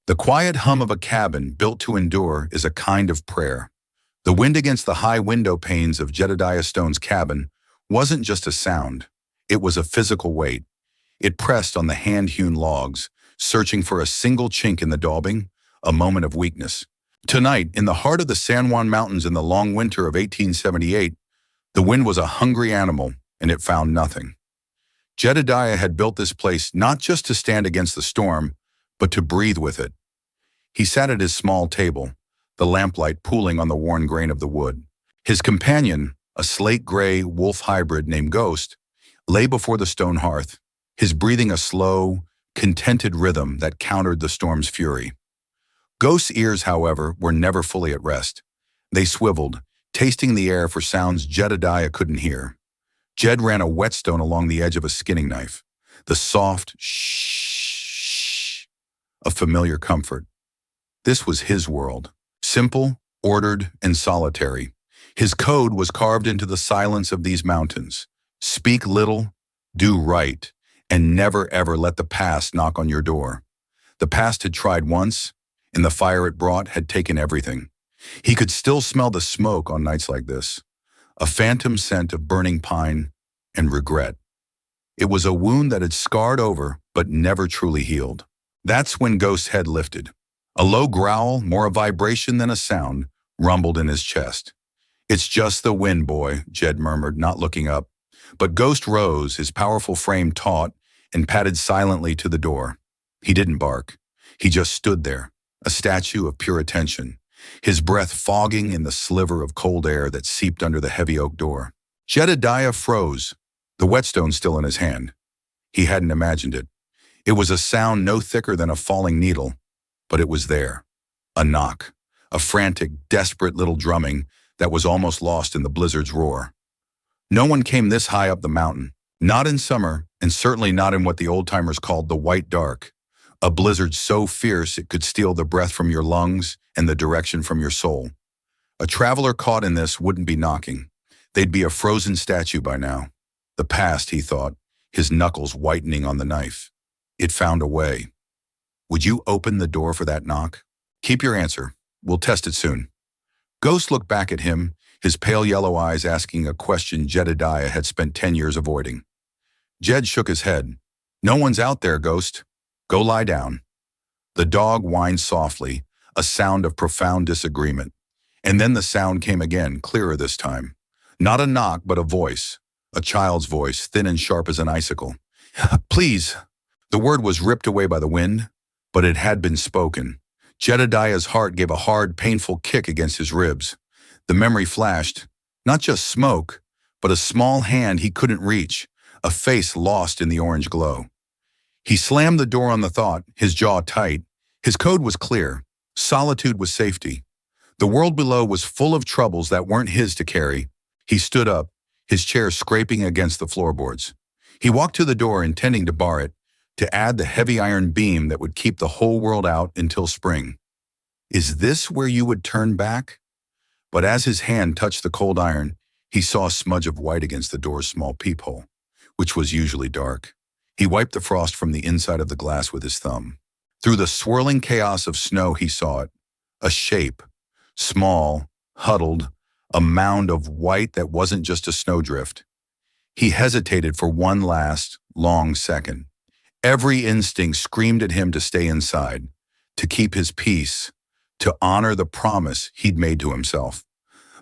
The quiet hum of a cabin built to endure is a kind of prayer. The wind against the high window panes of Jedediah Stone's cabin wasn't just a sound. It was a physical weight. It pressed on the hand-hewn logs, searching for a single chink in the daubing, a moment of weakness. Tonight, in the heart of the San Juan Mountains in the long winter of 1878, the wind was a hungry animal, and it found nothing. Jedediah had built this place not just to stand against the storm, but to breathe with it. He sat at his small table, the lamplight pooling on the worn grain of the wood. His companion, a slate-gray wolf hybrid named Ghost, lay before the stone hearth, his breathing a slow, contented rhythm that countered the storm's fury. Ghost's ears, however, were never fully at rest. They swiveled, tasting the air for sounds Jedediah couldn't hear. Jed ran a whetstone along the edge of a skinning knife, the soft shh of familiar comfort. This was his world, simple, ordered, and solitary. His code was carved into the silence of these mountains. Speak little, do right, and never ever let the past knock on your door. The past had tried once, and the fire it brought had taken everything. He could still smell the smoke on nights like this, a phantom scent of burning pine and regret. It was a wound that had scarred over but never truly healed. That's when Ghost's head lifted. A low growl, more a vibration than a sound, rumbled in his chest. "It's just the wind, boy," Jed murmured, not looking up. But Ghost rose, his powerful frame taut, and padded silently to the door. He didn't bark. He just stood there, a statue of pure attention, his breath fogging in the sliver of cold air that seeped under the heavy oak door. Jedediah froze, the whetstone still in his hand. He hadn't imagined it. It was a sound no thicker than a falling needle, but it was there. A knock, a frantic, desperate little drumming that was almost lost in the blizzard's roar. No one came this high up the mountain, not in summer, and certainly not in what the old-timers called the white dark, a blizzard so fierce it could steal the breath from your lungs and the direction from your soul. A traveler caught in this wouldn't be knocking. They'd be a frozen statue by now. The past, he thought, his knuckles whitening on the knife. It found a way. Would you open the door for that knock? Keep your answer. We'll test it soon. Ghost looked back at him, his pale yellow eyes asking a question Jedediah had spent 10 years avoiding. Jed shook his head. "No one's out there, Ghost. Go lie down." The dog whined softly, a sound of profound disagreement. And then the sound came again, clearer this time. Not a knock, but a voice. A child's voice, thin and sharp as an icicle. "Please." The word was ripped away by the wind, but it had been spoken. Jedediah's heart gave a hard, painful kick against his ribs. The memory flashed, not just smoke, but a small hand he couldn't reach, a face lost in the orange glow. He slammed the door on the thought, his jaw tight. His code was clear. Solitude was safety. The world below was full of troubles that weren't his to carry. He stood up, his chair scraping against the floorboards. He walked to the door, intending to bar it, to add the heavy iron beam that would keep the whole world out until spring. Is this where you would turn back? But as his hand touched the cold iron, he saw a smudge of white against the door's small peephole, which was usually dark. He wiped the frost from the inside of the glass with his thumb. Through the swirling chaos of snow, he saw it. A shape, small, huddled, a mound of white that wasn't just a snowdrift. He hesitated for one last, long second. Every instinct screamed at him to stay inside, to keep his peace, to honor the promise he'd made to himself.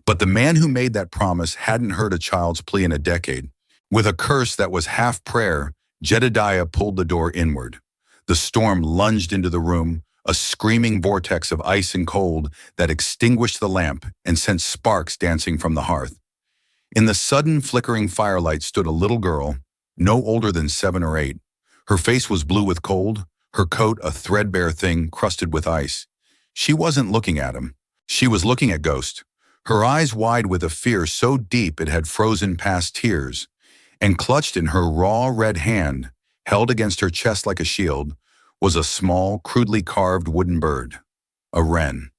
But the man who made that promise hadn't heard a child's plea in a decade. With a curse that was half prayer, Jedediah pulled the door inward. The storm lunged into the room, a screaming vortex of ice and cold that extinguished the lamp and sent sparks dancing from the hearth. In the sudden flickering firelight stood a little girl, no older than 7 or 8. Her face was blue with cold, her coat a threadbare thing crusted with ice. She wasn't looking at him. She was looking at Ghost, her eyes wide with a fear so deep it had frozen past tears, and clutched in her raw red hand, held against her chest like a shield, was a small, crudely carved wooden bird, a wren.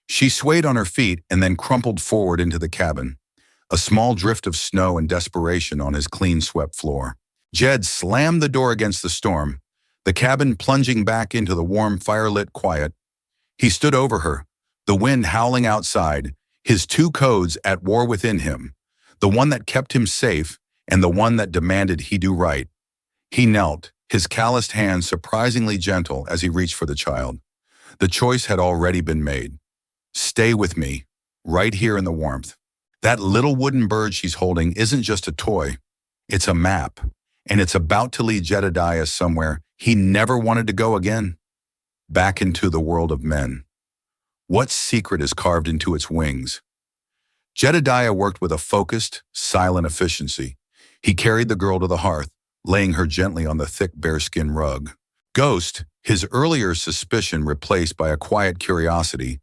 She swayed on her feet and then crumpled forward into the cabin, a small drift of snow and desperation on his clean-swept floor. Jed slammed the door against the storm, the cabin plunging back into the warm firelit quiet. He stood over her, the wind howling outside, his two codes at war within him, the one that kept him safe and the one that demanded he do right. He knelt, his calloused hands surprisingly gentle as he reached for the child. The choice had already been made. Stay with me, right here in the warmth. That little wooden bird she's holding isn't just a toy. It's a map, and it's about to lead Jedediah somewhere he never wanted to go again. Back into the world of men. What secret is carved into its wings? Jedediah worked with a focused, silent efficiency. He carried the girl to the hearth, laying her gently on the thick bearskin rug. Ghost, his earlier suspicion replaced by a quiet curiosity,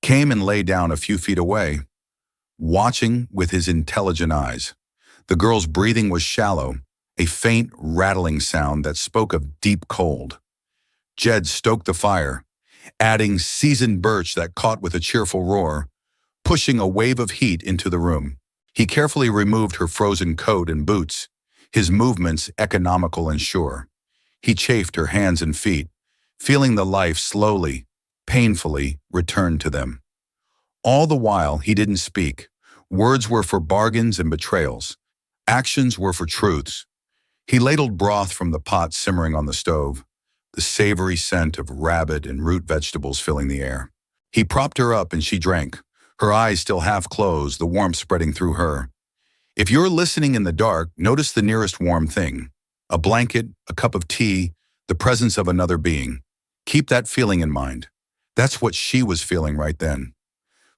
came and lay down a few feet away, watching with his intelligent eyes. The girl's breathing was shallow, a faint, rattling sound that spoke of deep cold. Jed stoked the fire, adding seasoned birch that caught with a cheerful roar, pushing a wave of heat into the room. He carefully removed her frozen coat and boots, his movements economical and sure. He chafed her hands and feet, feeling the life slowly, painfully return to them. All the while, he didn't speak. Words were for bargains and betrayals. Actions were for truths. He ladled broth from the pot simmering on the stove, the savory scent of rabbit and root vegetables filling the air. He propped her up and she drank, her eyes still half closed, the warmth spreading through her. If you're listening in the dark, notice the nearest warm thing. A blanket, a cup of tea, the presence of another being. Keep that feeling in mind. That's what she was feeling right then.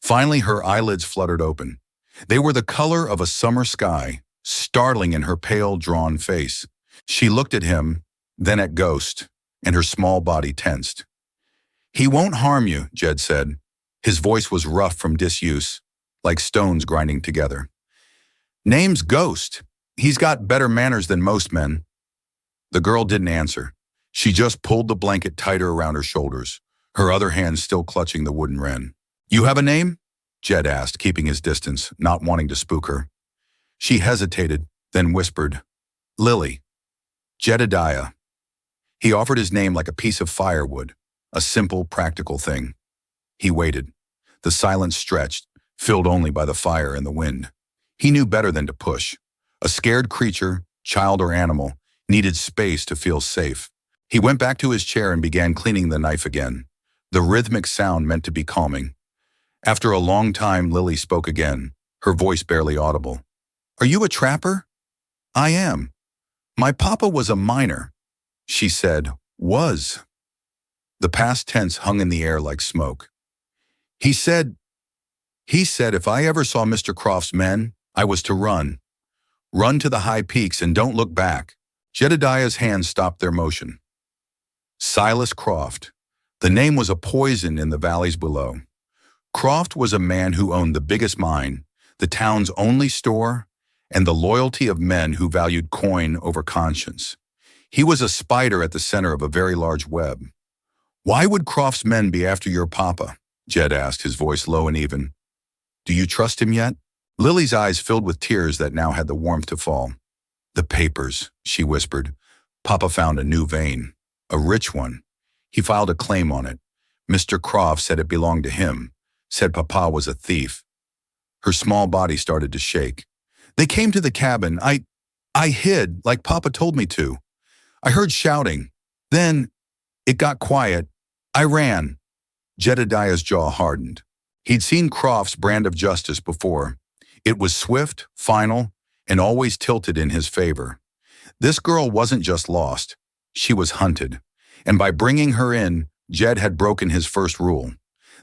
Finally, her eyelids fluttered open. They were the color of a summer sky, startling in her pale, drawn face. She looked at him, then at Ghost, and her small body tensed. "He won't harm you," Jed said. His voice was rough from disuse, like stones grinding together. "Name's Ghost. He's got better manners than most men." The girl didn't answer. She just pulled the blanket tighter around her shoulders, her other hand still clutching the wooden wren. "You have a name?" Jed asked, keeping his distance, not wanting to spook her. She hesitated, then whispered, "Lily." "Jedediah." He offered his name like a piece of firewood, a simple, practical thing. He waited. The silence stretched, filled only by the fire and the wind. He knew better than to push. A scared creature, child or animal, needed space to feel safe. He went back to his chair and began cleaning the knife again, the rhythmic sound meant to be calming. After a long time, Lily spoke again, her voice barely audible. "Are you a trapper?" "I am. My papa was a miner," she said. "Was." The past tense hung in the air like smoke. He said if I ever saw Mr. Croft's men, I was to run. Run to the high peaks and don't look back." Jedediah's hands stopped their motion. Silas Croft. The name was a poison in the valleys below. Croft was a man who owned the biggest mine, the town's only store, and the loyalty of men who valued coin over conscience. He was a spider at the center of a very large web. "Why would Croft's men be after your papa?" Jed asked, his voice low and even. "Do you trust him yet?" Lily's eyes filled with tears that now had the warmth to fall. "The papers," she whispered. "Papa found a new vein, a rich one. He filed a claim on it. Mr. Croft said it belonged to him, said Papa was a thief." Her small body started to shake. "They came to the cabin. I hid, like Papa told me to. I heard shouting. Then it got quiet. I ran." Jedediah's jaw hardened. He'd seen Croft's brand of justice before. It was swift, final, and always tilted in his favor. This girl wasn't just lost. She was hunted. And by bringing her in, Jed had broken his first rule.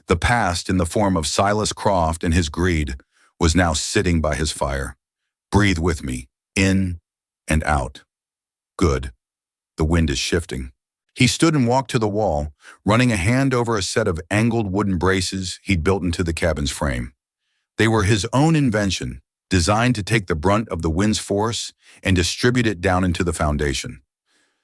The past, in the form of Silas Croft and his greed, was now sitting by his fire. "Breathe with me, in and out." "Good. The wind is shifting." He stood and walked to the wall, running a hand over a set of angled wooden braces he'd built into the cabin's frame. They were his own invention, designed to take the brunt of the wind's force and distribute it down into the foundation.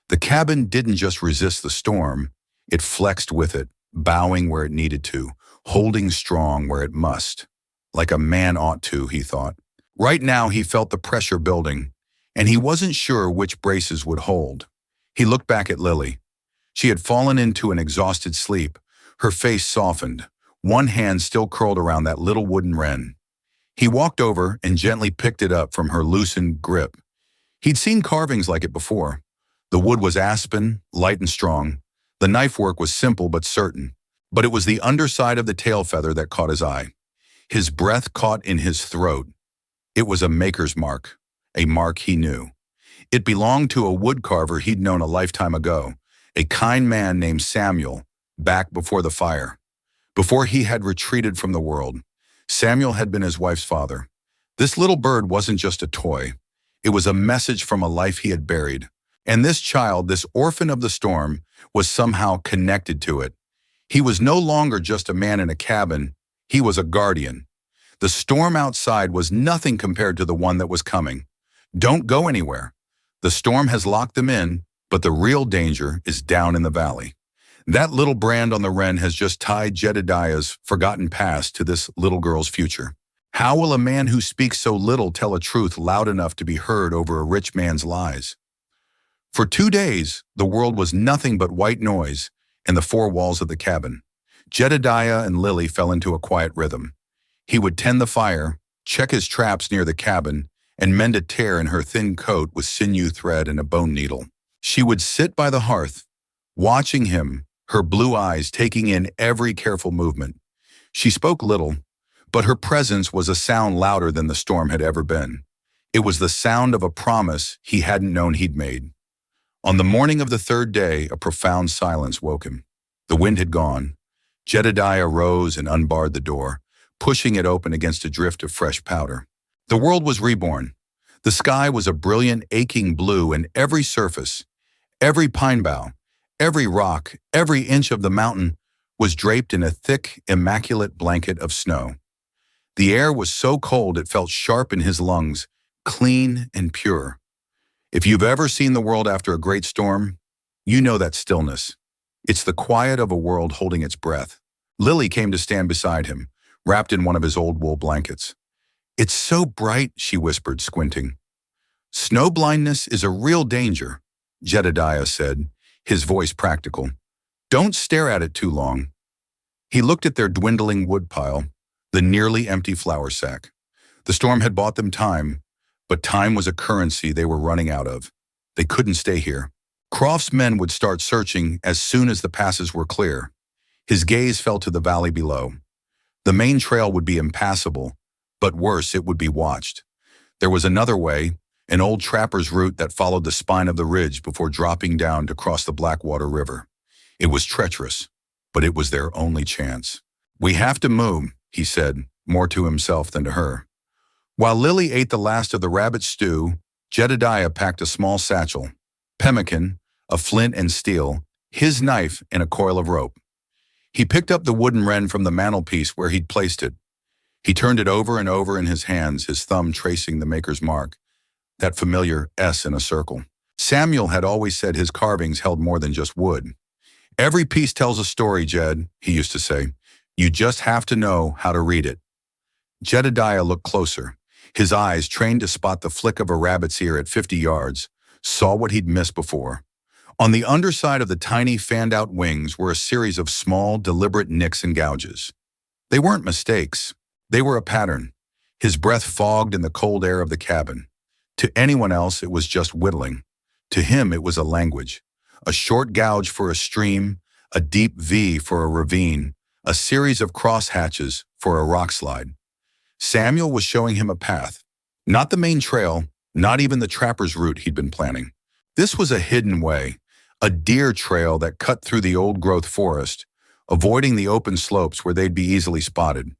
The cabin didn't just resist the storm, it flexed with it, bowing where it needed to, holding strong where it must. Like a man ought to, he thought. Right now he felt the pressure building, and he wasn't sure which braces would hold. He looked back at Lily. She had fallen into an exhausted sleep, her face softened, one hand still curled around that little wooden wren. He walked over and gently picked it up from her loosened grip. He'd seen carvings like it before. The wood was aspen, light and strong. The knife work was simple but certain. But it was the underside of the tail feather that caught his eye. His breath caught in his throat. It was a maker's mark, a mark he knew. It belonged to a woodcarver he'd known a lifetime ago, a kind man named Samuel, back before the fire. Before he had retreated from the world, Samuel had been his wife's father. This little bird wasn't just a toy. It was a message from a life he had buried. And this child, this orphan of the storm, was somehow connected to it. He was no longer just a man in a cabin. He was a guardian. The storm outside was nothing compared to the one that was coming. Don't go anywhere. The storm has locked them in, but the real danger is down in the valley. That little brand on the wren has just tied Jedediah's forgotten past to this little girl's future. How will a man who speaks so little tell a truth loud enough to be heard over a rich man's lies? For 2 days, the world was nothing but white noise and the four walls of the cabin. Jedediah and Lily fell into a quiet rhythm. He would tend the fire, check his traps near the cabin, and mend a tear in her thin coat with sinew thread and a bone needle. She would sit by the hearth, watching him, her blue eyes taking in every careful movement. She spoke little, but her presence was a sound louder than the storm had ever been. It was the sound of a promise he hadn't known he'd made. On the morning of the 3rd day, a profound silence woke him. The wind had gone. Jedediah rose and unbarred the door, pushing it open against a drift of fresh powder. The world was reborn. The sky was a brilliant, aching blue, and every surface, every pine bough, every rock, every inch of the mountain was draped in a thick, immaculate blanket of snow. The air was so cold it felt sharp in his lungs, clean and pure. If you've ever seen the world after a great storm, you know that stillness. It's the quiet of a world holding its breath. Lily came to stand beside him, wrapped in one of his old wool blankets. "It's so bright," she whispered, squinting. "Snow blindness is a real danger," Jedediah said, his voice practical. "Don't stare at it too long." He looked at their dwindling woodpile, the nearly empty flour sack. The storm had bought them time, but time was a currency they were running out of. They couldn't stay here. Croft's men would start searching as soon as the passes were clear. His gaze fell to the valley below. The main trail would be impassable, but worse, it would be watched. There was another way, an old trapper's route that followed the spine of the ridge before dropping down to cross the Blackwater River. It was treacherous, but it was their only chance. "We have to move," he said, more to himself than to her. While Lily ate the last of the rabbit stew, Jedediah packed a small satchel, pemmican, a flint and steel, his knife, and a coil of rope. He picked up the wooden wren from the mantelpiece where he'd placed it. He turned it over and over in his hands, his thumb tracing the maker's mark, that familiar S in a circle. Samuel had always said his carvings held more than just wood. "Every piece tells a story, Jed," he used to say. "You just have to know how to read it." Jedediah looked closer. His eyes, trained to spot the flick of a rabbit's ear at 50 yards, saw what he'd missed before. On the underside of the tiny fanned-out wings were a series of small, deliberate nicks and gouges. They weren't mistakes. They were a pattern. His breath fogged in the cold air of the cabin. To anyone else, it was just whittling. To him, it was a language. A short gouge for a stream, a deep V for a ravine, a series of crosshatches for a rock slide. Samuel was showing him a path. Not the main trail, not even the trapper's route he'd been planning. This was a hidden way, a deer trail that cut through the old-growth forest, avoiding the open slopes where they'd be easily spotted.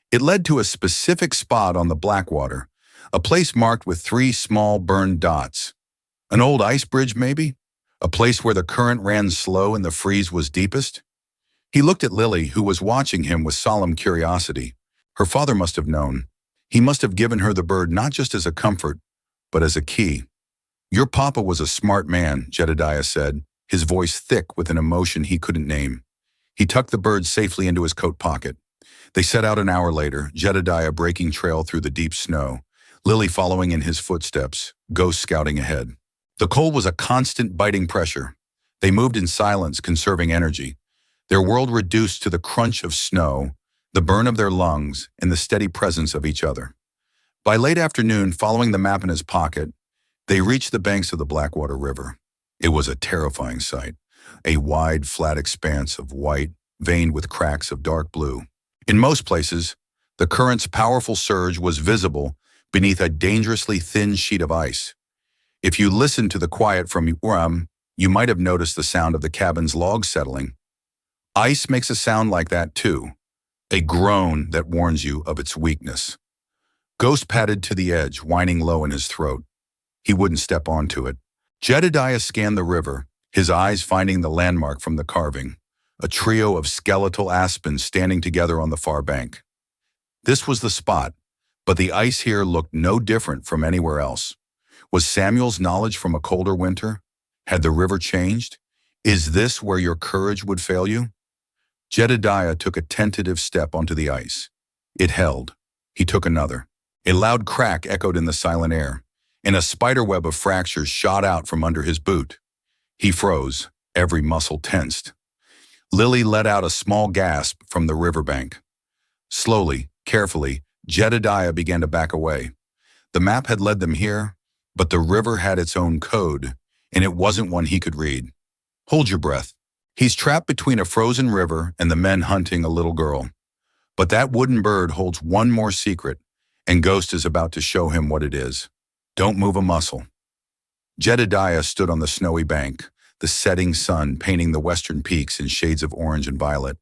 It led to a specific spot on the Blackwater, a place marked with 3 small burned dots. An old ice bridge, maybe? A place where the current ran slow and the freeze was deepest? He looked at Lily, who was watching him with solemn curiosity. Her father must have known. He must have given her the bird not just as a comfort, but as a key. "Your papa was a smart man," Jedediah said, his voice thick with an emotion he couldn't name. He tucked the bird safely into his coat pocket. They set out an hour later, Jedediah breaking trail through the deep snow, Lily following in his footsteps, ghost scouting ahead. The cold was a constant biting pressure. They moved in silence, conserving energy, their world reduced to the crunch of snow, the burn of their lungs, and the steady presence of each other. By late afternoon, following the map in his pocket, they reached the banks of the Blackwater River. It was a terrifying sight, a wide, flat expanse of white, veined with cracks of dark blue. In most places, the current's powerful surge was visible beneath a dangerously thin sheet of ice. If you listened to the quiet from Uram, you might have noticed the sound of the cabin's logs settling. Ice makes a sound like that too, a groan that warns you of its weakness. Ghost padded to the edge, whining low in his throat. He wouldn't step onto it. Jedediah scanned the river, his eyes finding the landmark from the carving, a trio of skeletal aspens standing together on the far bank. This was the spot, but the ice here looked no different from anywhere else. Was Samuel's knowledge from a colder winter? Had the river changed? Is this where your courage would fail you? Jedediah took a tentative step onto the ice. It held. He took another. A loud crack echoed in the silent air, and a spiderweb of fractures shot out from under his boot. He froze, every muscle tensed. Lily let out a small gasp from the riverbank. Slowly, carefully, Jedediah began to back away. The map had led them here, but the river had its own code, and it wasn't one he could read. Hold your breath. He's trapped between a frozen river and the men hunting a little girl. But that wooden bird holds one more secret, and Ghost is about to show him what it is. Don't move a muscle. Jedediah stood on the snowy bank, the setting sun painting the western peaks in shades of orange and violet.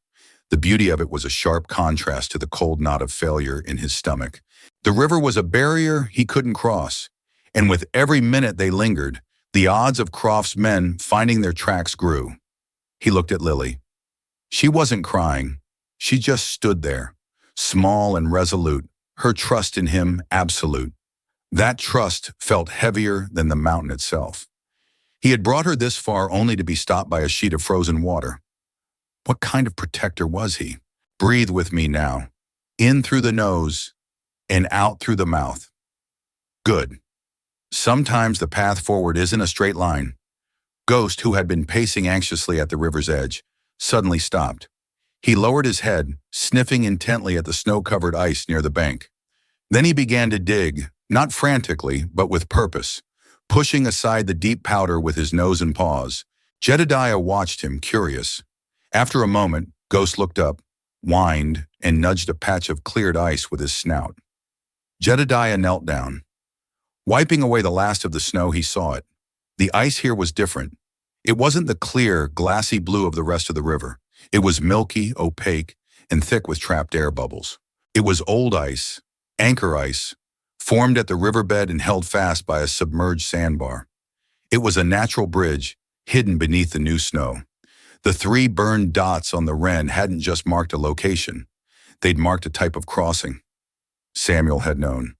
The beauty of it was a sharp contrast to the cold knot of failure in his stomach. The river was a barrier he couldn't cross, and with every minute they lingered, the odds of Croft's men finding their tracks grew. He looked at Lily. She wasn't crying. She just stood there, small and resolute, her trust in him absolute. That trust felt heavier than the mountain itself. He had brought her this far only to be stopped by a sheet of frozen water. What kind of protector was he? Breathe with me now. In through the nose and out through the mouth. Good. Sometimes the path forward isn't a straight line. Ghost, who had been pacing anxiously at the river's edge, suddenly stopped. He lowered his head, sniffing intently at the snow-covered ice near the bank. Then he began to dig, not frantically, but with purpose, pushing aside the deep powder with his nose and paws. Jedediah watched him, curious. After a moment, Ghost looked up, whined, and nudged a patch of cleared ice with his snout. Jedediah knelt down. Wiping away the last of the snow, he saw it. The ice here was different. It wasn't the clear, glassy blue of the rest of the river. It was milky, opaque, and thick with trapped air bubbles. It was old ice, anchor ice, formed at the riverbed and held fast by a submerged sandbar. It was a natural bridge, hidden beneath the new snow. The three burned dots on the wren hadn't just marked a location. They'd marked a type of crossing. Samuel had known.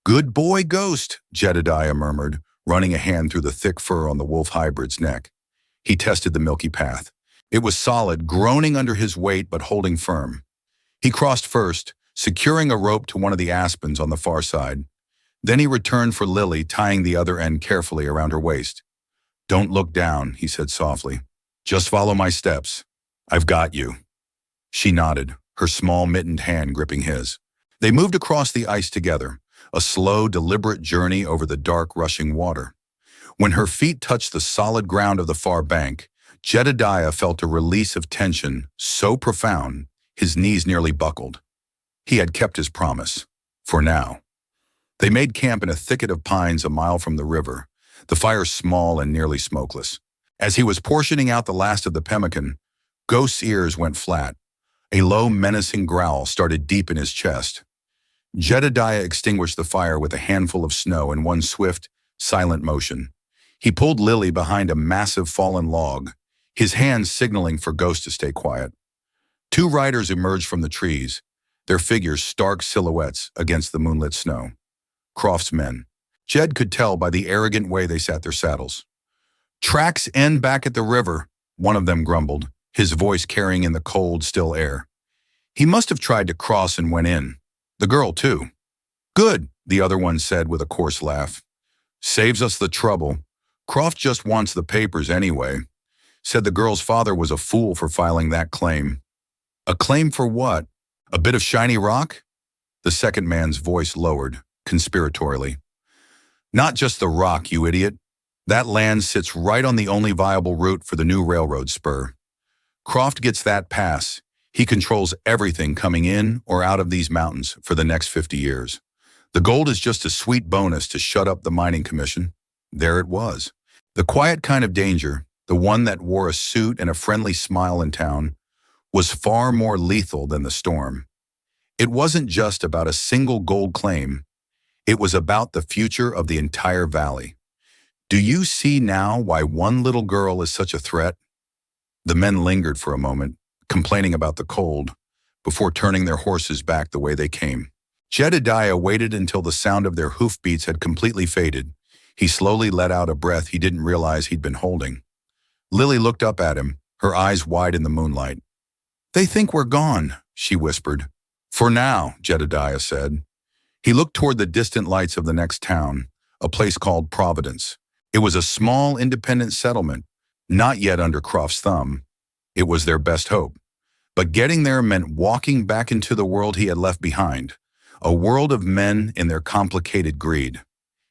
"Good boy, Ghost," Jedediah murmured, running a hand through the thick fur on the wolf hybrid's neck. He tested the milky path. It was solid, groaning under his weight but holding firm. He crossed first, securing a rope to one of the aspens on the far side. Then he returned for Lily, tying the other end carefully around her waist. "Don't look down," he said softly. "Just follow my steps. I've got you." She nodded, her small mittened hand gripping his. They moved across the ice together, a slow, deliberate journey over the dark, rushing water. When her feet touched the solid ground of the far bank, Jedediah felt a release of tension so profound, his knees nearly buckled. He had kept his promise, for now. They made camp in a thicket of pines a mile from the river, the fire small and nearly smokeless. As he was portioning out the last of the pemmican, Ghost's ears went flat. A low, menacing growl started deep in his chest. Jedediah extinguished the fire with a handful of snow in one swift, silent motion. He pulled Lily behind a massive fallen log, his hands signaling for Ghost to stay quiet. Two riders emerged from the trees, their figures stark silhouettes against the moonlit snow. Croft's men. Jed could tell by the arrogant way they sat their saddles. "Tracks end back at the river," one of them grumbled, his voice carrying in the cold, still air. "He must have tried to cross and went in. The girl, too." "Good," the other one said with a coarse laugh. "Saves us the trouble. Croft just wants the papers anyway." said the girl's father was a fool for filing that claim. A claim for what? A bit of shiny rock? The second man's voice lowered, conspiratorially. Not just the rock, you idiot. That land sits right on the only viable route for the new railroad spur. Croft gets that pass. He controls everything coming in or out of these mountains for the next 50 years. The gold is just a sweet bonus to shut up the mining commission. There it was. The quiet kind of danger, the one that wore a suit and a friendly smile in town, was far more lethal than the storm. It wasn't just about a single gold claim. It was about the future of the entire valley. Do you see now why one little girl is such a threat? The men lingered for a moment, complaining about the cold, before turning their horses back the way they came. Jedediah waited until the sound of their hoofbeats had completely faded. He slowly let out a breath he didn't realize he'd been holding. Lily looked up at him, her eyes wide in the moonlight. "They think we're gone," she whispered. "For now," Jedediah said. He looked toward the distant lights of the next town, a place called Providence. It was a small, independent settlement, not yet under Croft's thumb. It was their best hope. But getting there meant walking back into the world he had left behind, a world of men in their complicated greed.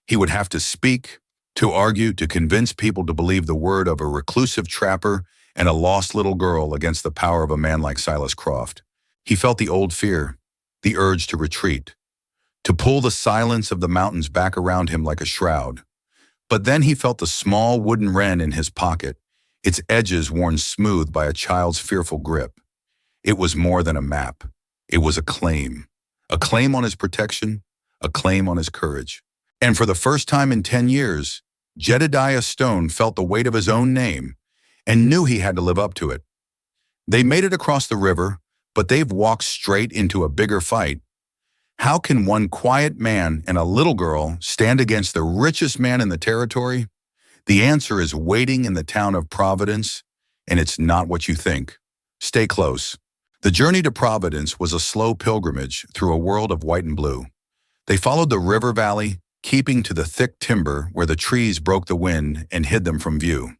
He would have to speak, to argue, to convince people to believe the word of a reclusive trapper and a lost little girl against the power of a man like Silas Croft. He felt the old fear, the urge to retreat, to pull the silence of the mountains back around him like a shroud. But then he felt the small wooden wren in his pocket, its edges worn smooth by a child's fearful grip. It was more than a map. It was a claim on his protection, a claim on his courage. And for the first time in 10 years, Jedediah Stone felt the weight of his own name and knew he had to live up to it. They made it across the river, but they've walked straight into a bigger fight. How can one quiet man and a little girl stand against the richest man in the territory? The answer is waiting in the town of Providence, and it's not what you think. Stay close. The journey to Providence was a slow pilgrimage through a world of white and blue. They followed the river valley, keeping to the thick timber where the trees broke the wind and hid them from view.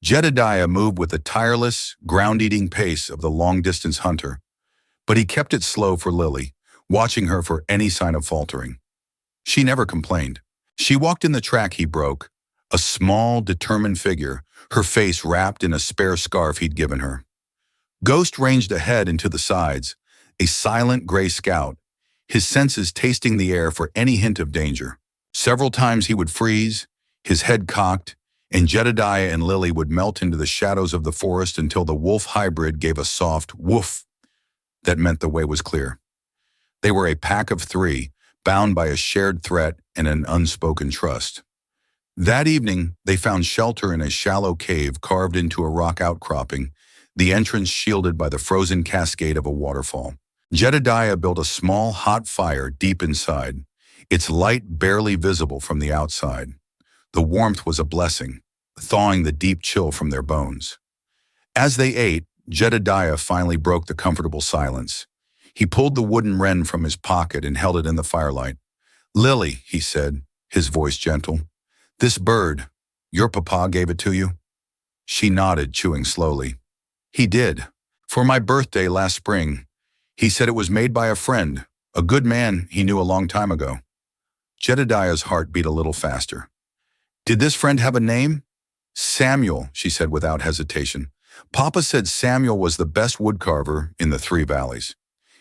Jedediah moved with the tireless, ground-eating pace of the long-distance hunter, but he kept it slow for Lily, watching her for any sign of faltering. She never complained. She walked in the track he broke, a small, determined figure, her face wrapped in a spare scarf he'd given her. Ghost ranged ahead and to the sides, a silent gray scout, his senses tasting the air for any hint of danger. Several times he would freeze, his head cocked, and Jedediah and Lily would melt into the shadows of the forest until the wolf hybrid gave a soft woof that meant the way was clear. They were a pack of three, bound by a shared threat and an unspoken trust. That evening, they found shelter in a shallow cave carved into a rock outcropping, the entrance shielded by the frozen cascade of a waterfall. Jedediah built a small, hot fire deep inside, its light barely visible from the outside. The warmth was a blessing, thawing the deep chill from their bones. As they ate, Jedediah finally broke the comfortable silence. He pulled the wooden wren from his pocket and held it in the firelight. "Lily," he said, his voice gentle, "this bird, your papa gave it to you?" She nodded, chewing slowly. "He did. For my birthday last spring. He said it was made by a friend, a good man he knew a long time ago." Jedediah's heart beat a little faster. "Did this friend have a name?" "Samuel," she said without hesitation. "Papa said Samuel was the best woodcarver in the Three Valleys.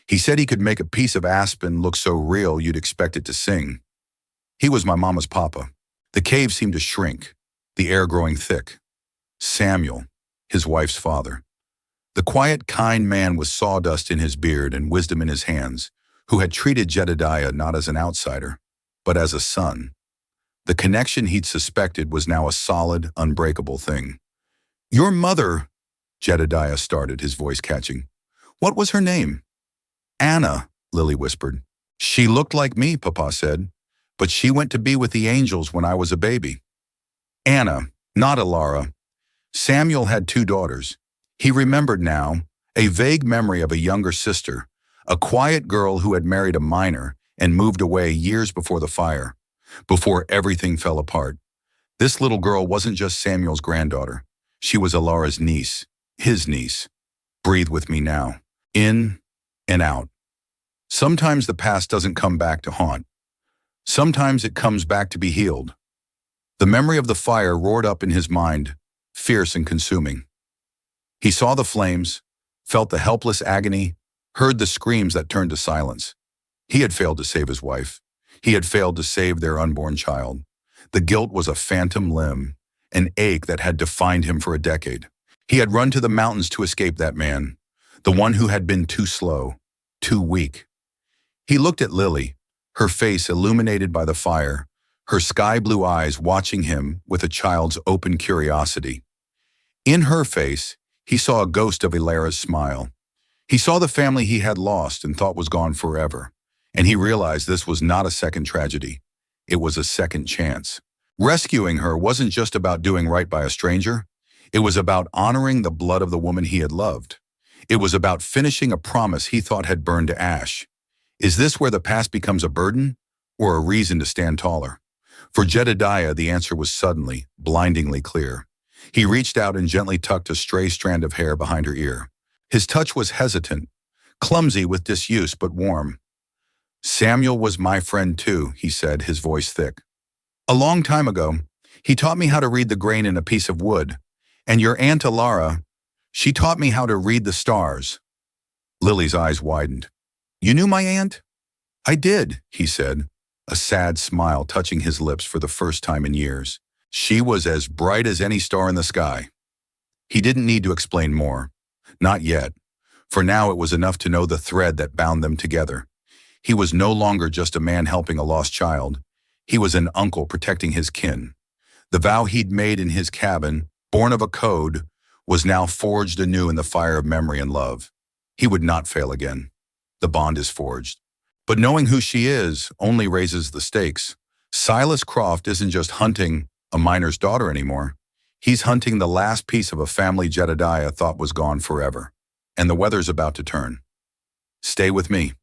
He said he could make a piece of aspen look so real you'd expect it to sing. He was my mama's papa." The cave seemed to shrink, the air growing thick. Samuel, his wife's father. The quiet, kind man with sawdust in his beard and wisdom in his hands, who had treated Jedediah not as an outsider, but as a son. The connection he'd suspected was now a solid, unbreakable thing. "Your mother," Jedediah started, his voice catching. "What was her name?" "Anna," Lily whispered. "She looked like me," Papa said, "but she went to be with the angels when I was a baby." Anna, not Alara. Samuel had 2 daughters. He remembered now, a vague memory of a younger sister, a quiet girl who had married a miner and moved away years before the fire, before everything fell apart. This little girl wasn't just Samuel's granddaughter. She was Alara's niece, his niece. Breathe with me now. In and out. Sometimes the past doesn't come back to haunt. Sometimes it comes back to be healed. The memory of the fire roared up in his mind, fierce and consuming. He saw the flames, felt the helpless agony, heard the screams that turned to silence. He had failed to save his wife. He had failed to save their unborn child. The guilt was a phantom limb, an ache that had defined him for a decade. He had run to the mountains to escape that man, the one who had been too slow, too weak. He looked at Lily, her face illuminated by the fire, her sky-blue eyes watching him with a child's open curiosity. In her face, he saw a ghost of Alara's smile. He saw the family he had lost and thought was gone forever, and he realized this was not a second tragedy. It was a second chance. Rescuing her wasn't just about doing right by a stranger. It was about honoring the blood of the woman he had loved. It was about finishing a promise he thought had burned to ash. Is this where the past becomes a burden or a reason to stand taller? For Jedediah, the answer was suddenly, blindingly clear. He reached out and gently tucked a stray strand of hair behind her ear. His touch was hesitant, clumsy with disuse but warm. "Samuel was my friend too," he said, his voice thick. "A long time ago, he taught me how to read the grain in a piece of wood. And your Aunt Alara, she taught me how to read the stars." Lily's eyes widened. "You knew my aunt?" "I did," he said, a sad smile touching his lips for the first time in years. "She was as bright as any star in the sky." He didn't need to explain more. Not yet. For now it was enough to know the thread that bound them together. He was no longer just a man helping a lost child. He was an uncle protecting his kin. The vow he'd made in his cabin, born of a code, was now forged anew in the fire of memory and love. He would not fail again. The bond is forged. But knowing who she is only raises the stakes. Silas Croft isn't just hunting a miner's daughter anymore. He's hunting the last piece of a family Jedediah thought was gone forever. And the weather's about to turn. Stay with me.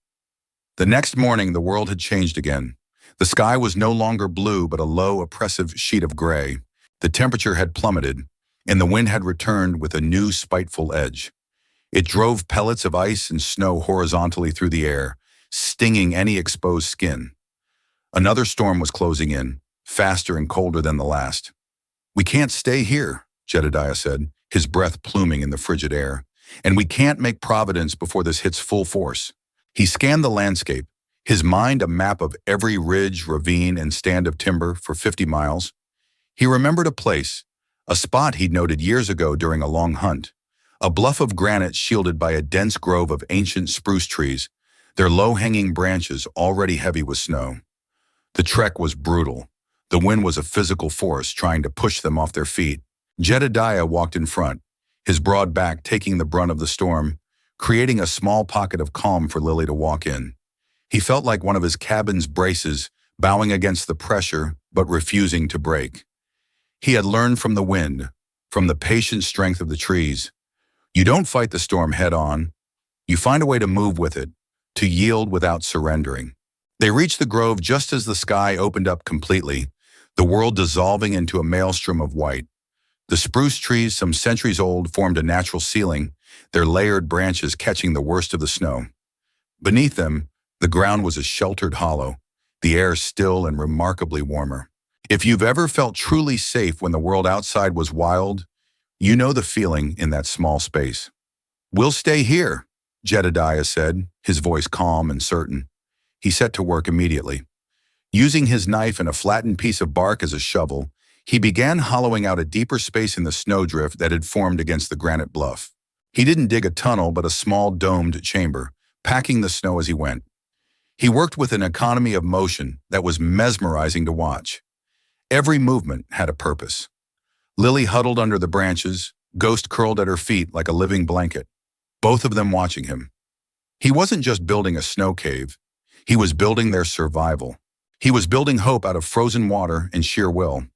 The next morning, the world had changed again. The sky was no longer blue, but a low, oppressive sheet of gray. The temperature had plummeted, and the wind had returned with a new, spiteful edge. It drove pellets of ice and snow horizontally through the air, stinging any exposed skin. Another storm was closing in, faster and colder than the last. "We can't stay here," Jedediah said, his breath pluming in the frigid air. "And we can't make Providence before this hits full force." He scanned the landscape, his mind a map of every ridge, ravine, and stand of timber for 50 miles. He remembered a place, a spot he'd noted years ago during a long hunt, a bluff of granite shielded by a dense grove of ancient spruce trees, their low-hanging branches already heavy with snow. The trek was brutal. The wind was a physical force trying to push them off their feet. Jedediah walked in front, his broad back taking the brunt of the storm, creating a small pocket of calm for Lily to walk in. He felt like one of his cabin's braces, bowing against the pressure but refusing to break. He had learned from the wind, from the patient strength of the trees. You don't fight the storm head-on. You find a way to move with it, to yield without surrendering. They reached the grove just as the sky opened up completely, the world dissolving into a maelstrom of white. The spruce trees, some centuries old, formed a natural ceiling, their layered branches catching the worst of the snow. Beneath them, the ground was a sheltered hollow, the air still and remarkably warmer. If you've ever felt truly safe when the world outside was wild, you know the feeling in that small space. "We'll stay here," Jedediah said, his voice calm and certain. He set to work immediately. Using his knife and a flattened piece of bark as a shovel, he began hollowing out a deeper space in the snowdrift that had formed against the granite bluff. He didn't dig a tunnel but a small domed chamber, packing the snow as he went. He worked with an economy of motion that was mesmerizing to watch. Every movement had a purpose. Lily huddled under the branches, Ghost curled at her feet like a living blanket, both of them watching him. He wasn't just building a snow cave. He was building their survival. He was building hope out of frozen water and sheer will.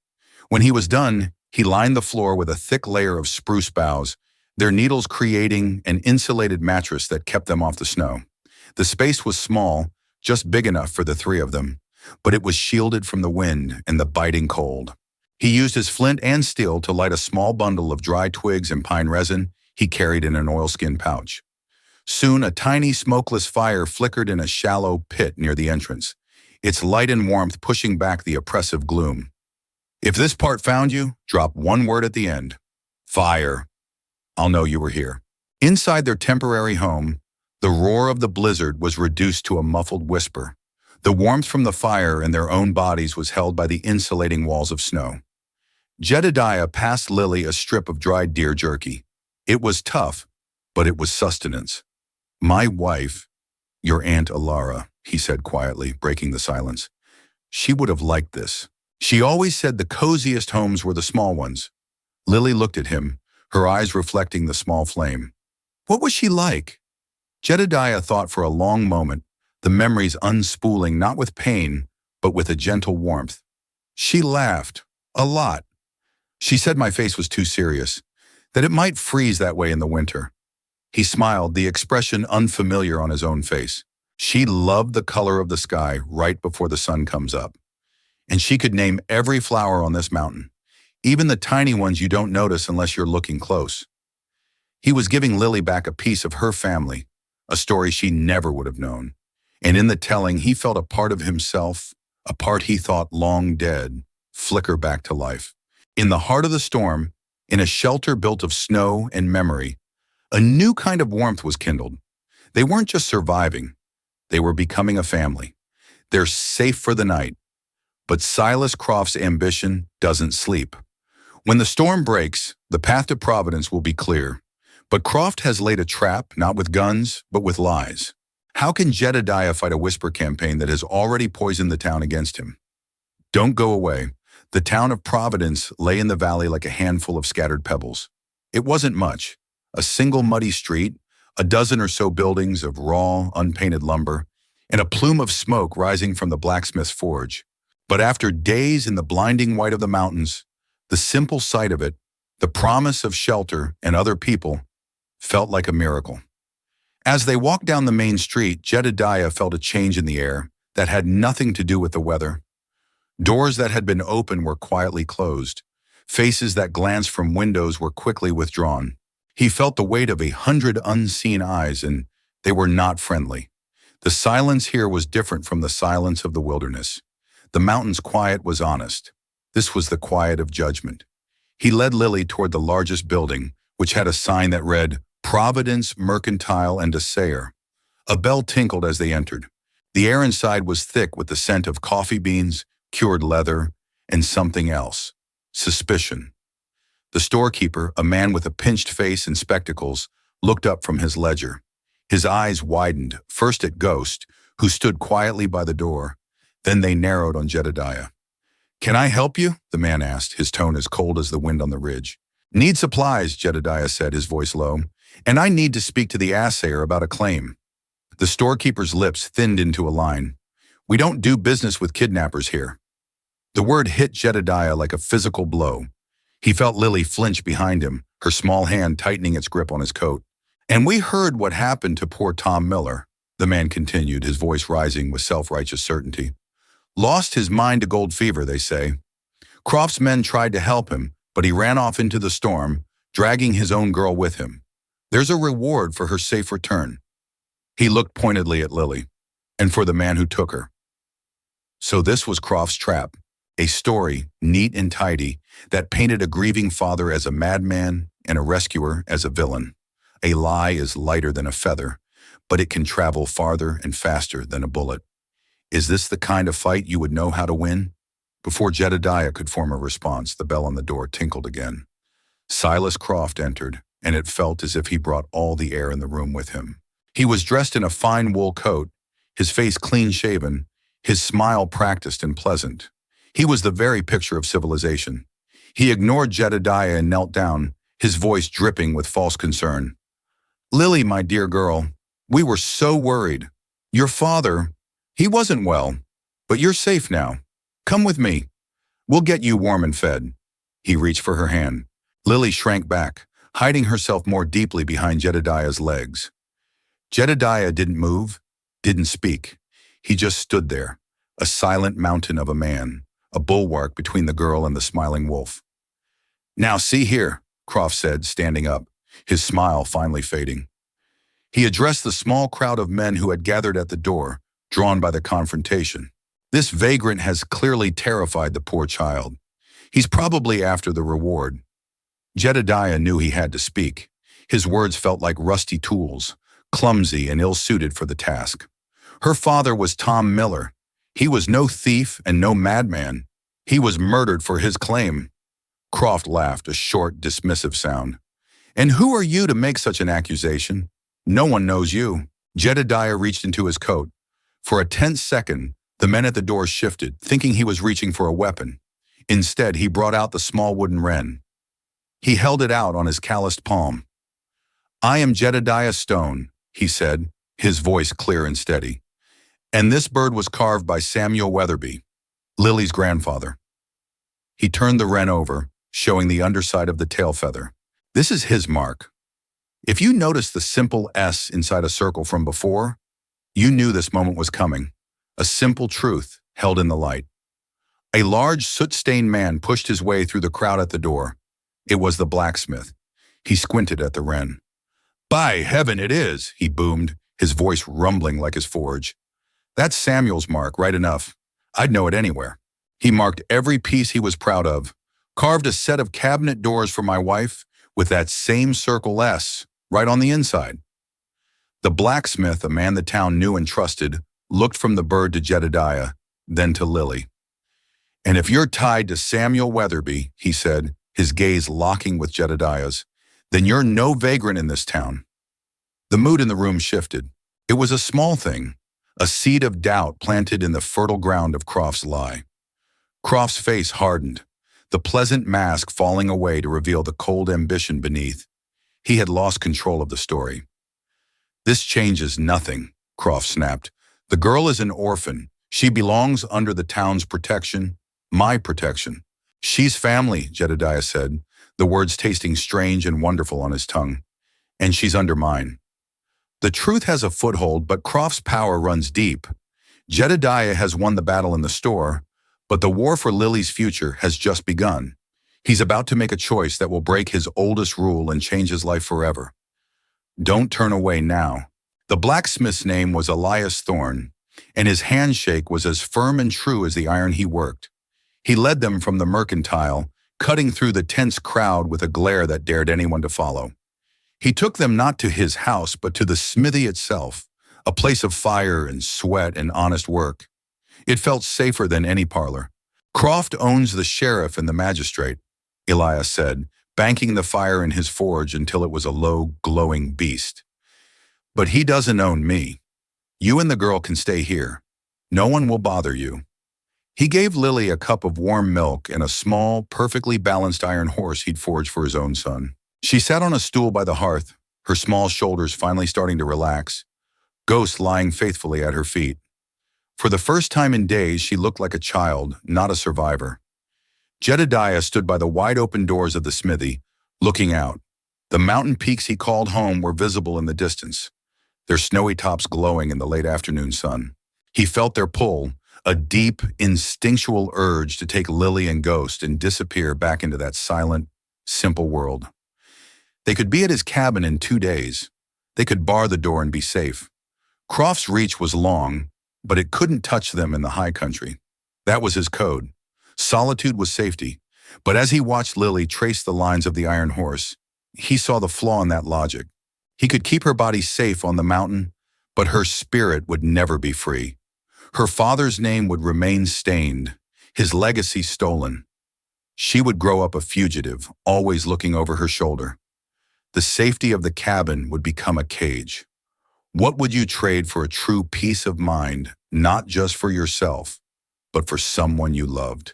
When he was done, he lined the floor with a thick layer of spruce boughs, their needles creating an insulated mattress that kept them off the snow. The space was small, just big enough for the three of them, but it was shielded from the wind and the biting cold. He used his flint and steel to light a small bundle of dry twigs and pine resin he carried in an oilskin pouch. Soon, a tiny smokeless fire flickered in a shallow pit near the entrance, its light and warmth pushing back the oppressive gloom. If this part found you, drop one word at the end. Fire. I'll know you were here. Inside their temporary home, the roar of the blizzard was reduced to a muffled whisper. The warmth from the fire in their own bodies was held by the insulating walls of snow. Jedediah passed Lily a strip of dried deer jerky. It was tough, but it was sustenance. My wife, your Aunt Alara, he said quietly, breaking the silence. She would have liked this. She always said the coziest homes were the small ones. Lily looked at him, her eyes reflecting the small flame. What was she like? Jedediah thought for a long moment, the memories unspooling not with pain, but with a gentle warmth. She laughed. A lot. She said my face was too serious, that it might freeze that way in the winter. He smiled, the expression unfamiliar on his own face. She loved the color of the sky right before the sun comes up. And she could name every flower on this mountain, even the tiny ones you don't notice unless you're looking close. He was giving Lily back a piece of her family, a story she never would have known. And in the telling, he felt a part of himself, a part he thought long dead, flicker back to life. In the heart of the storm, in a shelter built of snow and memory, a new kind of warmth was kindled. They weren't just surviving, they were becoming a family. They're safe for the night. But Silas Croft's ambition doesn't sleep. When the storm breaks, the path to Providence will be clear. But Croft has laid a trap, not with guns, but with lies. How can Jedediah fight a whisper campaign that has already poisoned the town against him? Don't go away. The town of Providence lay in the valley like a handful of scattered pebbles. It wasn't much. A single muddy street, a dozen or so buildings of raw, unpainted lumber, and a plume of smoke rising from the blacksmith's forge. But after days in the blinding white of the mountains, the simple sight of it, the promise of shelter and other people, felt like a miracle. As they walked down the main street, Jedediah felt a change in the air that had nothing to do with the weather. Doors that had been open were quietly closed. Faces that glanced from windows were quickly withdrawn. He felt the weight of 100 unseen eyes, and they were not friendly. The silence here was different from the silence of the wilderness. The mountain's quiet was honest. This was the quiet of judgment. He led Lily toward the largest building, which had a sign that read, Providence Mercantile and Assayer. A bell tinkled as they entered. The air inside was thick with the scent of coffee beans, cured leather, and something else. Suspicion. The storekeeper, a man with a pinched face and spectacles, looked up from his ledger. His eyes widened, first at Ghost, who stood quietly by the door. Then they narrowed on Jedediah. Can I help you? The man asked, his tone as cold as the wind on the ridge. Need supplies, Jedediah said, his voice low. And I need to speak to the assayer about a claim. The storekeeper's lips thinned into a line. We don't do business with kidnappers here. The word hit Jedediah like a physical blow. He felt Lily flinch behind him, her small hand tightening its grip on his coat. And we heard what happened to poor Tom Miller, the man continued, his voice rising with self-righteous certainty. Lost his mind to gold fever, they say. Croft's men tried to help him, but he ran off into the storm, dragging his own girl with him. There's a reward for her safe return. He looked pointedly at Lily, and for the man who took her. So this was Croft's trap, a story, neat and tidy, that painted a grieving father as a madman and a rescuer as a villain. A lie is lighter than a feather, but it can travel farther and faster than a bullet. Is this the kind of fight you would know how to win? Before Jedediah could form a response, the bell on the door tinkled again. Silas Croft entered, and it felt as if he brought all the air in the room with him. He was dressed in a fine wool coat, his face clean-shaven, his smile practiced and pleasant. He was the very picture of civilization. He ignored Jedediah and knelt down, his voice dripping with false concern. Lily, my dear girl, we were so worried. Your father, he wasn't well, but you're safe now. Come with me. We'll get you warm and fed. He reached for her hand. Lily shrank back, hiding herself more deeply behind Jedediah's legs. Jedediah didn't move, didn't speak. He just stood there, a silent mountain of a man, a bulwark between the girl and the smiling wolf. "Now see here," Croft said, standing up, his smile finally fading. He addressed the small crowd of men who had gathered at the door, drawn by the confrontation. "This vagrant has clearly terrified the poor child. He's probably after the reward." Jedediah knew he had to speak. His words felt like rusty tools, clumsy and ill-suited for the task. Her father was Tom Miller. He was no thief and no madman. He was murdered for his claim. Croft laughed, a short, dismissive sound. "And who are you to make such an accusation? No one knows you." Jedediah reached into his coat. For a tense second, the men at the door shifted, thinking he was reaching for a weapon. Instead, he brought out the small wooden wren. He held it out on his calloused palm. "I am Jedediah Stone," he said, his voice clear and steady. "And this bird was carved by Samuel Weatherby, Lily's grandfather." He turned the wren over, showing the underside of the tail feather. "This is his mark. If you noticed the simple S inside a circle from before, you knew this moment was coming. A simple truth held in the light." A large, soot-stained man pushed his way through the crowd at the door. It was the blacksmith. He squinted at the wren. "By heaven, it is," he boomed, his voice rumbling like his forge. "That's Samuel's mark, right enough. I'd know it anywhere. He marked every piece he was proud of, carved a set of cabinet doors for my wife with that same circle S right on the inside." The blacksmith, a man the town knew and trusted, looked from the bird to Jedediah, then to Lily. "And if you're tied to Samuel Weatherby," he said, his gaze locking with Jedediah's, "then you're no vagrant in this town." The mood in the room shifted. It was a small thing, a seed of doubt planted in the fertile ground of Croft's lie. Croft's face hardened, the pleasant mask falling away to reveal the cold ambition beneath. He had lost control of the story. "This changes nothing," Croft snapped. "The girl is an orphan. She belongs under the town's protection, my protection." "She's family," Jedediah said, the words tasting strange and wonderful on his tongue. "And she's under mine." The truth has a foothold, but Croft's power runs deep. Jedediah has won the battle in the store, but the war for Lily's future has just begun. He's about to make a choice that will break his oldest rule and change his life forever. "Don't turn away now." The blacksmith's name was Elias Thorne, and his handshake was as firm and true as the iron he worked. He led them from the mercantile, cutting through the tense crowd with a glare that dared anyone to follow. He took them not to his house, but to the smithy itself, a place of fire and sweat and honest work. It felt safer than any parlor. "Croft owns the sheriff and the magistrate," Elias said, banking the fire in his forge until it was a low, glowing beast. "But he doesn't own me. You and the girl can stay here. No one will bother you." He gave Lily a cup of warm milk and a small, perfectly balanced iron horse he'd forged for his own son. She sat on a stool by the hearth, her small shoulders finally starting to relax, Ghost lying faithfully at her feet. For the first time in days, she looked like a child, not a survivor. Jedediah stood by the wide-open doors of the smithy, looking out. The mountain peaks he called home were visible in the distance, their snowy tops glowing in the late afternoon sun. He felt their pull, a deep, instinctual urge to take Lily and Ghost and disappear back into that silent, simple world. They could be at his cabin in 2 days. They could bar the door and be safe. Croft's reach was long, but it couldn't touch them in the high country. That was his code. Solitude was safety. But as he watched Lily trace the lines of the iron horse, he saw the flaw in that logic. He could keep her body safe on the mountain, but her spirit would never be free. Her father's name would remain stained, his legacy stolen. She would grow up a fugitive, always looking over her shoulder. The safety of the cabin would become a cage. What would you trade for a true peace of mind, not just for yourself, but for someone you loved?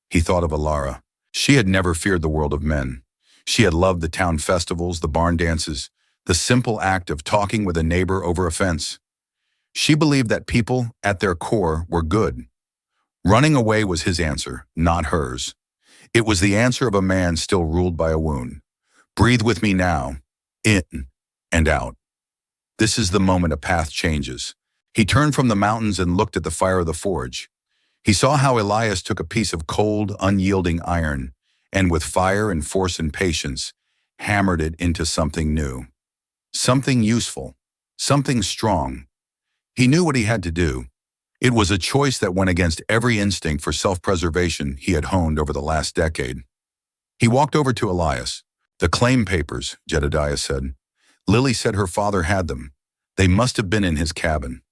He thought of Alara. She had never feared the world of men. She had loved the town festivals, the barn dances, the simple act of talking with a neighbor over a fence. She believed that people, at their core, were good. Running away was his answer, not hers. It was the answer of a man still ruled by a wound. Breathe with me now, in and out. This is the moment a path changes. He turned from the mountains and looked at the fire of the forge. He saw how Elias took a piece of cold, unyielding iron and with fire and force and patience, hammered it into something new. Something useful. Something strong. He knew what he had to do. It was a choice that went against every instinct for self-preservation he had honed over the last decade. He walked over to Elias. "The claim papers," Jedediah said. "Lily said her father had them. They must have been in his cabin."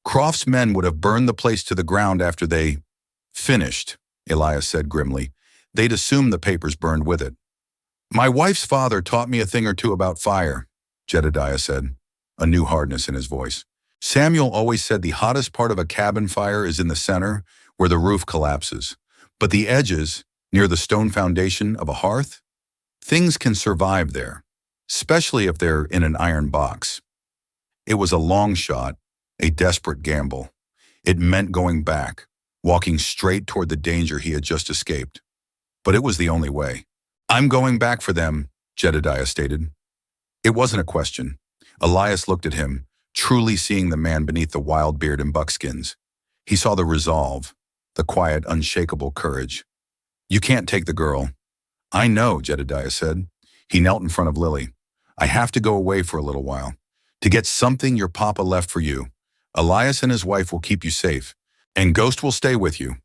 "Croft's men would have burned the place to the ground after they finished," Elias said grimly. "They'd assume the papers burned with it." "My wife's father taught me a thing or two about fire," Jedediah said, a new hardness in his voice. "Samuel always said the hottest part of a cabin fire is in the center, where the roof collapses. But the edges, near the stone foundation of a hearth, things can survive there, especially if they're in an iron box." It was a long shot, a desperate gamble. It meant going back, walking straight toward the danger he had just escaped. But it was the only way. "I'm going back for them," Jedediah stated. It wasn't a question. Elias looked at him, truly seeing the man beneath the wild beard and buckskins. He saw the resolve, the quiet, unshakable courage. "You can't take the girl." "I know," Jedediah said. He knelt in front of Lily. "I have to go away for a little while, to get something your papa left for you. Elias and his wife will keep you safe, and Ghost will stay with you."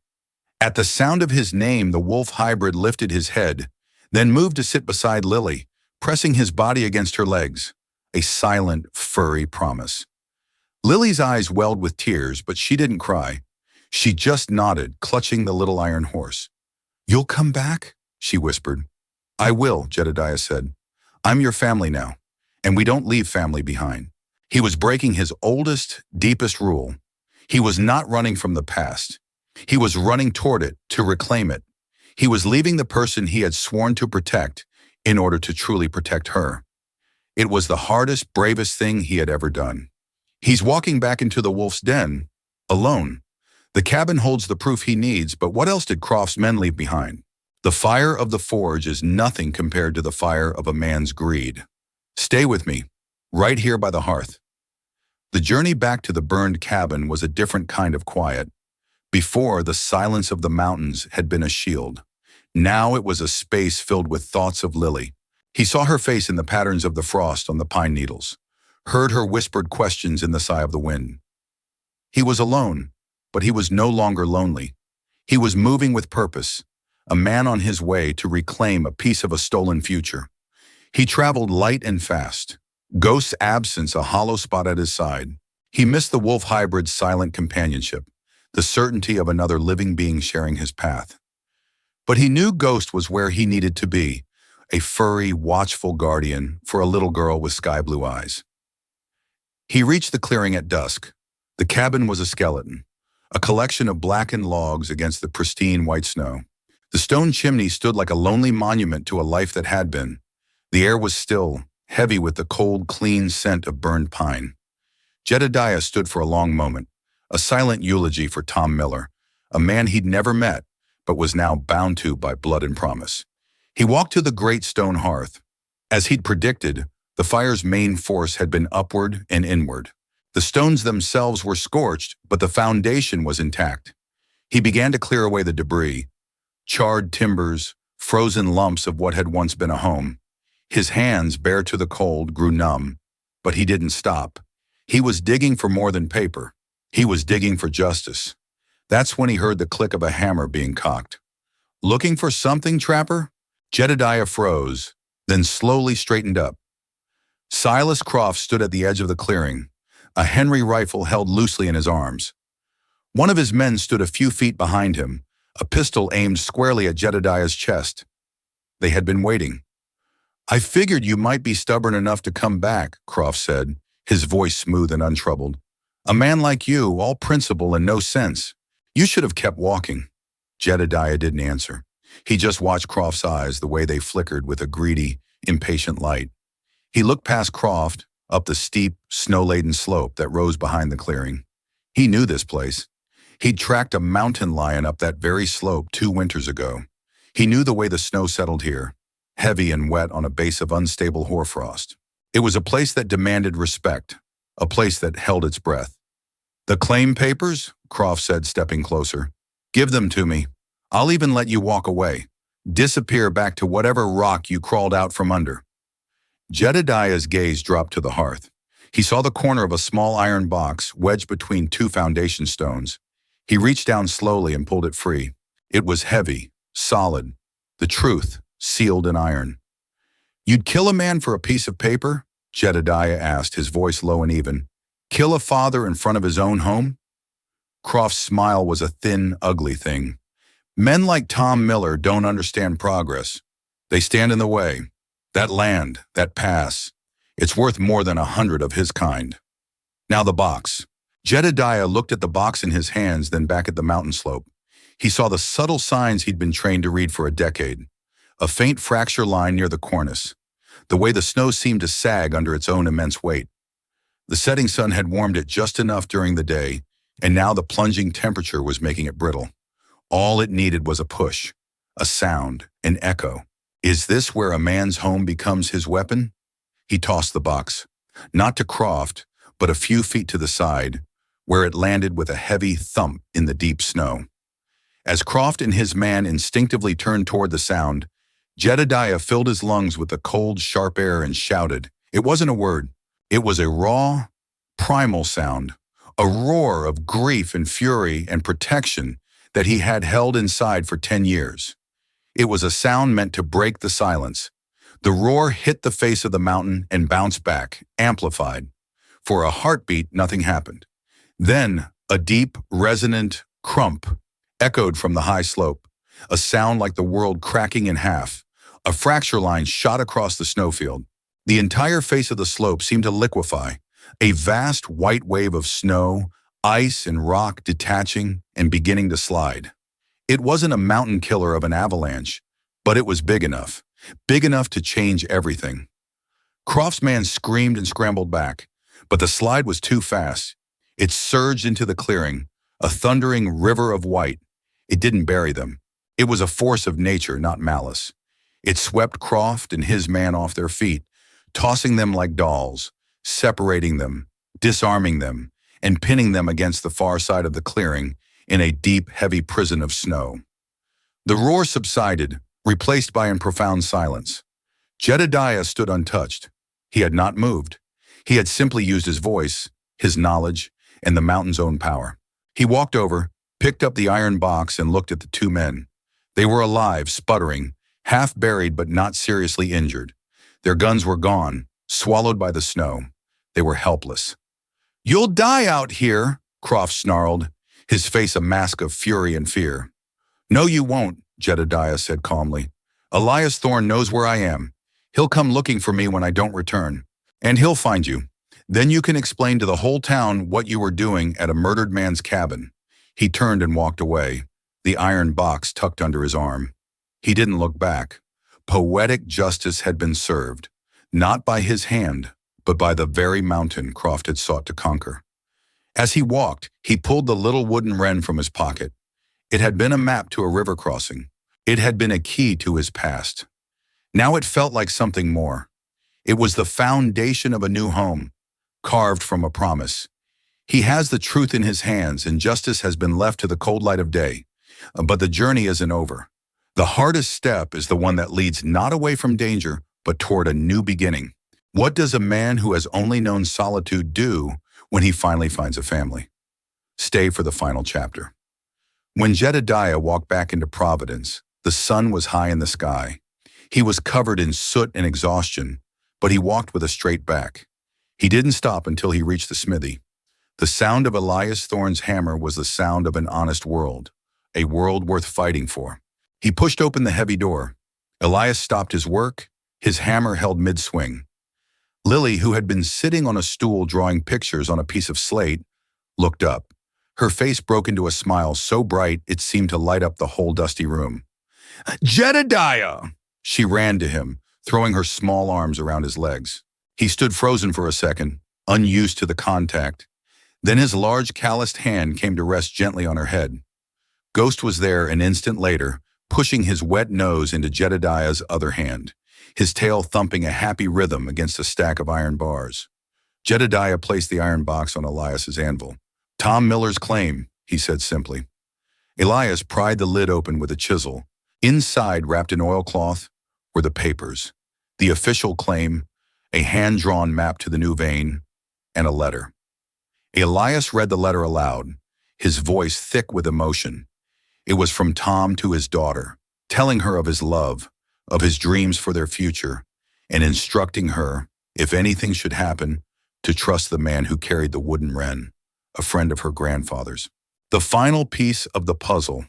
At the sound of his name, the wolf hybrid lifted his head, then moved to sit beside Lily, pressing his body against her legs. A silent, furry promise. Lily's eyes welled with tears, but she didn't cry. She just nodded, clutching the little iron horse. "You'll come back?" she whispered. "I will," Jedediah said. "I'm your family now, and we don't leave family behind." He was breaking his oldest, deepest rule. He was not running from the past. He was running toward it, to reclaim it. He was leaving the person he had sworn to protect in order to truly protect her. It was the hardest, bravest thing he had ever done. He's walking back into the wolf's den, alone. The cabin holds the proof he needs, but what else did Croft's men leave behind? The fire of the forge is nothing compared to the fire of a man's greed. "Stay with me, right here by the hearth." The journey back to the burned cabin was a different kind of quiet. Before, the silence of the mountains had been a shield. Now it was a space filled with thoughts of Lily. He saw her face in the patterns of the frost on the pine needles, heard her whispered questions in the sigh of the wind. He was alone, but he was no longer lonely. He was moving with purpose, a man on his way to reclaim a piece of a stolen future. He traveled light and fast, Ghost's absence a hollow spot at his side. He missed the wolf hybrid's silent companionship, the certainty of another living being sharing his path. But he knew Ghost was where he needed to be, a furry, watchful guardian for a little girl with sky-blue eyes. He reached the clearing at dusk. The cabin was a skeleton, a collection of blackened logs against the pristine white snow. The stone chimney stood like a lonely monument to a life that had been. The air was still, heavy with the cold, clean scent of burned pine. Jedediah stood for a long moment, a silent eulogy for Tom Miller, a man he'd never met, but was now bound to by blood and promise. He walked to the great stone hearth. As he'd predicted, the fire's main force had been upward and inward. The stones themselves were scorched, but the foundation was intact. He began to clear away the debris, charred timbers, frozen lumps of what had once been a home. His hands, bare to the cold, grew numb, but he didn't stop. He was digging for more than paper. He was digging for justice. That's when he heard the click of a hammer being cocked. "Looking for something, Trapper?" Jedediah froze, then slowly straightened up. Silas Croft stood at the edge of the clearing, a Henry rifle held loosely in his arms. One of his men stood a few feet behind him, a pistol aimed squarely at Jedediah's chest. They had been waiting. "I figured you might be stubborn enough to come back," Croft said, his voice smooth and untroubled. "A man like you, all principle and no sense. You should have kept walking." Jedediah didn't answer. He just watched Croft's eyes, the way they flickered with a greedy, impatient light. He looked past Croft, up the steep, snow-laden slope that rose behind the clearing. He knew this place. He'd tracked a mountain lion up that very slope 2 winters ago. He knew the way the snow settled here, heavy and wet on a base of unstable hoarfrost. It was a place that demanded respect, a place that held its breath. "The claim papers?" Croft said, stepping closer. Give them to me. I'll even let you walk away. Disappear back to whatever rock you crawled out from under." Jedediah's gaze dropped to the hearth. He saw the corner of a small iron box wedged between two foundation stones. He reached down slowly and pulled it free. It was heavy, solid, the truth sealed in iron. "You'd kill a man for a piece of paper?" Jedediah asked, his voice low and even. "Kill a father in front of his own home?" Croft's smile was a thin, ugly thing. "Men like Tom Miller don't understand progress. They stand in the way. That land, that pass, it's worth more than 100 of his kind. Now the box." Jedediah looked at the box in his hands, then back at the mountain slope. He saw the subtle signs he'd been trained to read for a decade. A faint fracture line near the cornice. The way the snow seemed to sag under its own immense weight. The setting sun had warmed it just enough during the day, and now the plunging temperature was making it brittle. All it needed was a push, a sound, an echo. Is this where a man's home becomes his weapon? He tossed the box, not to Croft, but a few feet to the side, where it landed with a heavy thump in the deep snow. As Croft and his man instinctively turned toward the sound, Jedediah filled his lungs with the cold, sharp air and shouted. It wasn't a word. It was a raw, primal sound, a roar of grief and fury and protection that he had held inside for 10 years. It was a sound meant to break the silence. The roar hit the face of the mountain and bounced back, amplified. For a heartbeat, nothing happened. Then, a deep, resonant crump echoed from the high slope, a sound like the world cracking in half. A fracture line shot across the snowfield. The entire face of the slope seemed to liquefy, a vast white wave of snow, ice and rock detaching and beginning to slide. It wasn't a mountain killer of an avalanche, but it was big enough to change everything. Croft's man screamed and scrambled back, but the slide was too fast. It surged into the clearing, a thundering river of white. It didn't bury them. It was a force of nature, not malice. It swept Croft and his man off their feet, tossing them like dolls, separating them, disarming them, and pinning them against the far side of the clearing in a deep, heavy prison of snow. The roar subsided, replaced by a profound silence. Jedediah stood untouched. He had not moved. He had simply used his voice, his knowledge, and the mountain's own power. He walked over, picked up the iron box, and looked at the two men. They were alive, sputtering, half buried but not seriously injured. Their guns were gone, swallowed by the snow. They were helpless. "You'll die out here," Croft snarled, his face a mask of fury and fear. "No, you won't," Jedediah said calmly. "Elias Thorne knows where I am. He'll come looking for me when I don't return. And he'll find you. Then you can explain to the whole town what you were doing at a murdered man's cabin." He turned and walked away, the iron box tucked under his arm. He didn't look back. Poetic justice had been served, not by his hand, but by the very mountain Croft had sought to conquer. As he walked, he pulled the little wooden wren from his pocket. It had been a map to a river crossing. It had been a key to his past. Now it felt like something more. It was the foundation of a new home, carved from a promise. He has the truth in his hands, and justice has been left to the cold light of day. But the journey isn't over. The hardest step is the one that leads not away from danger, but toward a new beginning. What does a man who has only known solitude do when he finally finds a family? Stay for the final chapter. When Jedediah walked back into Providence, the sun was high in the sky. He was covered in soot and exhaustion, but he walked with a straight back. He didn't stop until he reached the smithy. The sound of Elias Thorne's hammer was the sound of an honest world, a world worth fighting for. He pushed open the heavy door. Elias stopped his work, his hammer held mid-swing. Lily, who had been sitting on a stool drawing pictures on a piece of slate, looked up. Her face broke into a smile so bright it seemed to light up the whole dusty room. "Jedediah!" She ran to him, throwing her small arms around his legs. He stood frozen for a second, unused to the contact. Then his large calloused hand came to rest gently on her head. Ghost was there an instant later, pushing his wet nose into Jedediah's other hand, his tail thumping a happy rhythm against a stack of iron bars. Jedediah placed the iron box on Elias's anvil. "Tom Miller's claim," he said simply. Elias pried the lid open with a chisel. Inside, wrapped in oilcloth, were the papers, the official claim, a hand-drawn map to the new vein, and a letter. Elias read the letter aloud, his voice thick with emotion. It was from Tom to his daughter, telling her of his love, of his dreams for their future, and instructing her, if anything should happen, to trust the man who carried the wooden wren, a friend of her grandfather's. The final piece of the puzzle.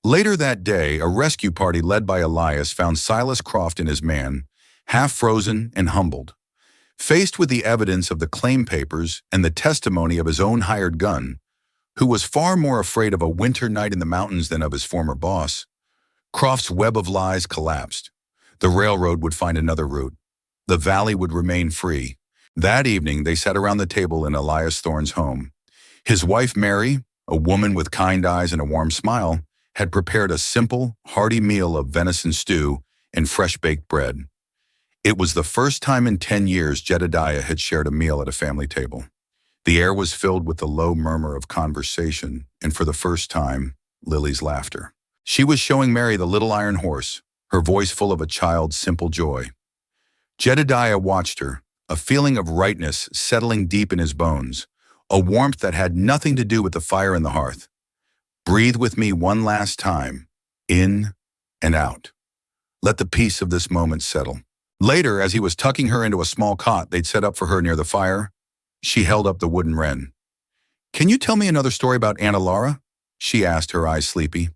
Later that day, a rescue party led by Elias found Silas Croft and his man, half frozen and humbled. Faced with the evidence of the claim papers and the testimony of his own hired gun, who was far more afraid of a winter night in the mountains than of his former boss, Croft's web of lies collapsed. The railroad would find another route. The valley would remain free. That evening, they sat around the table in Elias Thorne's home. His wife, Mary, a woman with kind eyes and a warm smile, had prepared a simple, hearty meal of venison stew and fresh-baked bread. It was the first time in 10 years Jedediah had shared a meal at a family table. The air was filled with the low murmur of conversation, and for the first time, Lily's laughter. She was showing Mary the little iron horse, her voice full of a child's simple joy. Jedediah watched her, a feeling of rightness settling deep in his bones, a warmth that had nothing to do with the fire in the hearth. Breathe with me one last time, in and out. Let the peace of this moment settle. Later, as he was tucking her into a small cot they'd set up for her near the fire, she held up the wooden wren. "Can you tell me another story about Aunt Laura?" she asked, her eyes sleepy.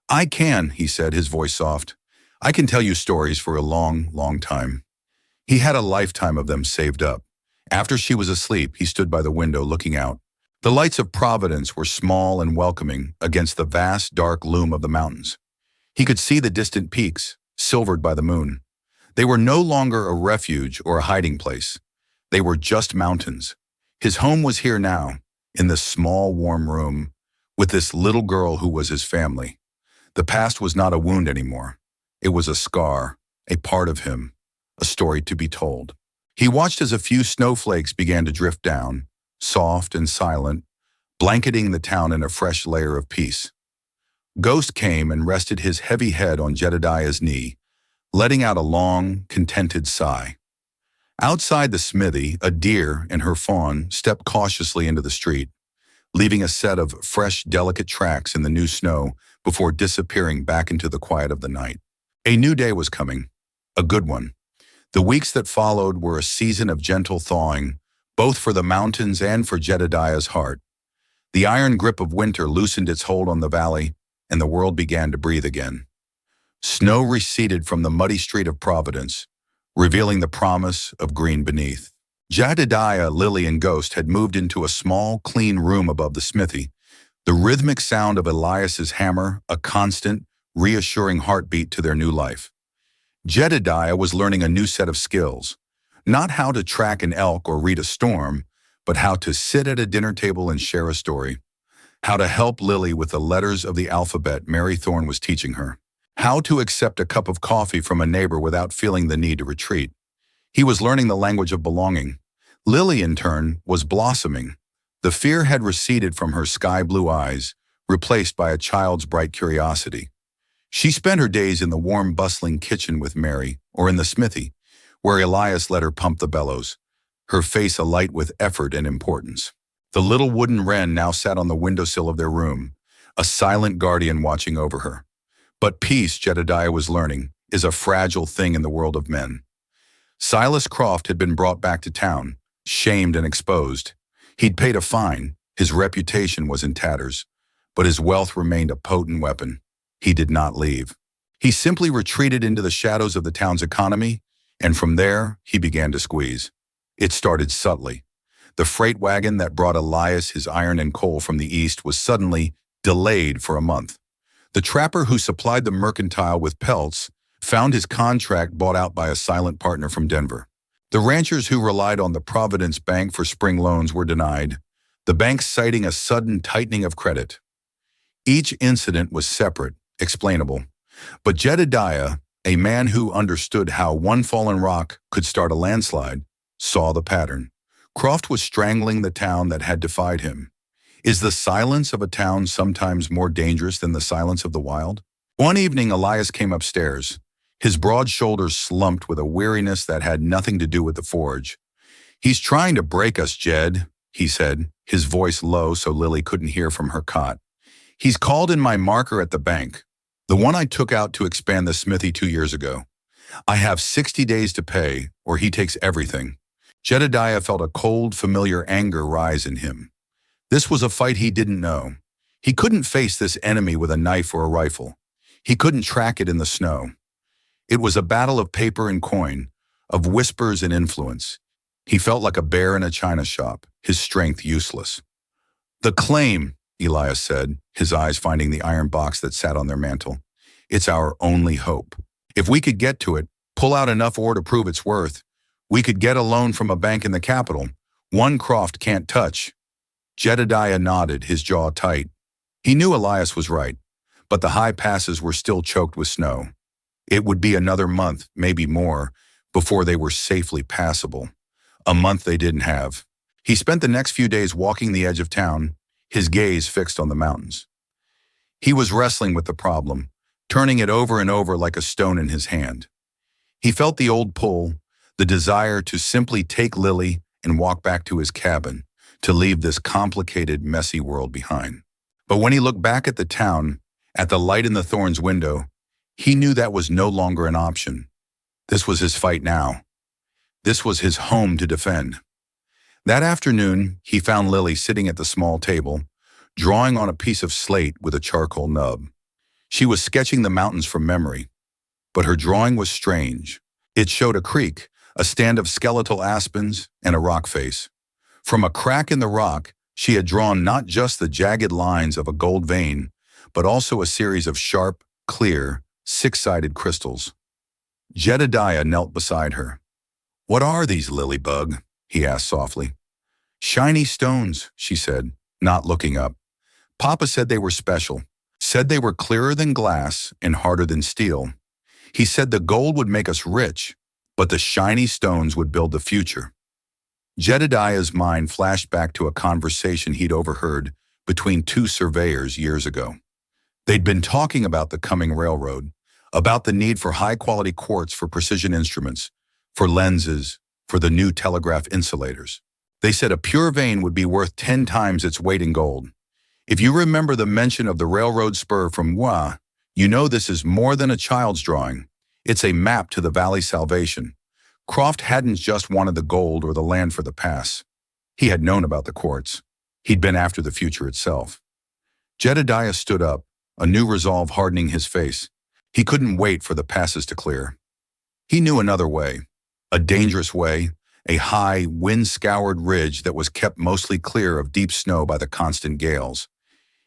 "I can," he said, his voice soft. "I can tell you stories for a long, long time." He had a lifetime of them saved up. After she was asleep, he stood by the window looking out. The lights of Providence were small and welcoming against the vast, dark loom of the mountains. He could see the distant peaks, silvered by the moon. They were no longer a refuge or a hiding place. They were just mountains. His home was here now, in this small, warm room, with this little girl who was his family. The past was not a wound anymore. It was a scar, a part of him, a story to be told. He watched as a few snowflakes began to drift down, soft and silent, blanketing the town in a fresh layer of peace. Ghost came and rested his heavy head on Jedediah's knee, letting out a long, contented sigh. Outside the smithy, a deer and her fawn stepped cautiously into the street, leaving a set of fresh, delicate tracks in the new snow before disappearing back into the quiet of the night. A new day was coming, a good one. The weeks that followed were a season of gentle thawing, both for the mountains and for Jedediah's heart. The iron grip of winter loosened its hold on the valley, and the world began to breathe again. Snow receded from the muddy street of Providence, revealing the promise of green beneath. Jedediah, Lily, and Ghost had moved into a small, clean room above the smithy, the rhythmic sound of Elias's hammer a constant, reassuring heartbeat to their new life. Jedediah was learning a new set of skills, not how to track an elk or read a storm, but how to sit at a dinner table and share a story, how to help Lily with the letters of the alphabet Mary Thorne was teaching her, how to accept a cup of coffee from a neighbor without feeling the need to retreat. He was learning the language of belonging. Lily, in turn, was blossoming. The fear had receded from her sky-blue eyes, replaced by a child's bright curiosity. She spent her days in the warm, bustling kitchen with Mary, or in the smithy, where Elias let her pump the bellows, her face alight with effort and importance. The little wooden wren now sat on the windowsill of their room, a silent guardian watching over her. But peace, Jedediah was learning, is a fragile thing in the world of men. Silas Croft had been brought back to town, shamed and exposed. He'd paid a fine, his reputation was in tatters, but his wealth remained a potent weapon. He did not leave. He simply retreated into the shadows of the town's economy, and from there, he began to squeeze. It started subtly. The freight wagon that brought Elias his iron and coal from the east was suddenly delayed for a month. The trapper who supplied the mercantile with pelts found his contract bought out by a silent partner from Denver. The ranchers who relied on the Providence Bank for spring loans were denied, the bank citing a sudden tightening of credit. Each incident was separate, explainable. But Jedediah, a man who understood how one fallen rock could start a landslide, saw the pattern. Croft was strangling the town that had defied him. Is the silence of a town sometimes more dangerous than the silence of the wild? One evening, Elias came upstairs, his broad shoulders slumped with a weariness that had nothing to do with the forge. "He's trying to break us, Jed," he said, his voice low so Lily couldn't hear from her cot. "He's called in my marker at the bank, the one I took out to expand the smithy 2 years ago. I have 60 days to pay, or he takes everything." Jedediah felt a cold, familiar anger rise in him. This was a fight he didn't know. He couldn't face this enemy with a knife or a rifle. He couldn't track it in the snow. It was a battle of paper and coin, of whispers and influence. He felt like a bear in a china shop, his strength useless. "The claim," Elias said, his eyes finding the iron box that sat on their mantel. "It's our only hope. If we could get to it, pull out enough ore to prove its worth, we could get a loan from a bank in the capital, one Croft can't touch." Jedediah nodded, his jaw tight. He knew Elias was right, but the high passes were still choked with snow. It would be another month, maybe more, before they were safely passable. A month they didn't have. He spent the next few days walking the edge of town, his gaze fixed on the mountains. He was wrestling with the problem, turning it over and over like a stone in his hand. He felt the old pull, the desire to simply take Lily and walk back to his cabin, to leave this complicated, messy world behind. But when he looked back at the town, at the light in the Thorns' window, he knew that was no longer an option. This was his fight now. This was his home to defend. That afternoon, he found Lily sitting at the small table, drawing on a piece of slate with a charcoal nub. She was sketching the mountains from memory, but her drawing was strange. It showed a creek, a stand of skeletal aspens, and a rock face. From a crack in the rock, she had drawn not just the jagged lines of a gold vein, but also a series of sharp, clear, six-sided crystals. Jedediah knelt beside her. "What are these, Lilybug?" he asked softly. "Shiny stones," she said, not looking up. "Papa said they were special, said they were clearer than glass and harder than steel. He said the gold would make us rich, but the shiny stones would build the future." Jedediah's mind flashed back to a conversation he'd overheard between two surveyors years ago. They'd been talking about the coming railroad, about the need for high-quality quartz for precision instruments, for lenses, for the new telegraph insulators. They said a pure vein would be worth 10 times its weight in gold. If you remember the mention of the railroad spur from Wa, you know this is more than a child's drawing. It's a map to the valley's salvation. Croft hadn't just wanted the gold or the land for the pass. He had known about the quartz. He'd been after the future itself. Jedediah stood up, a new resolve hardening his face. He couldn't wait for the passes to clear. He knew another way, a dangerous way, a high, wind-scoured ridge that was kept mostly clear of deep snow by the constant gales.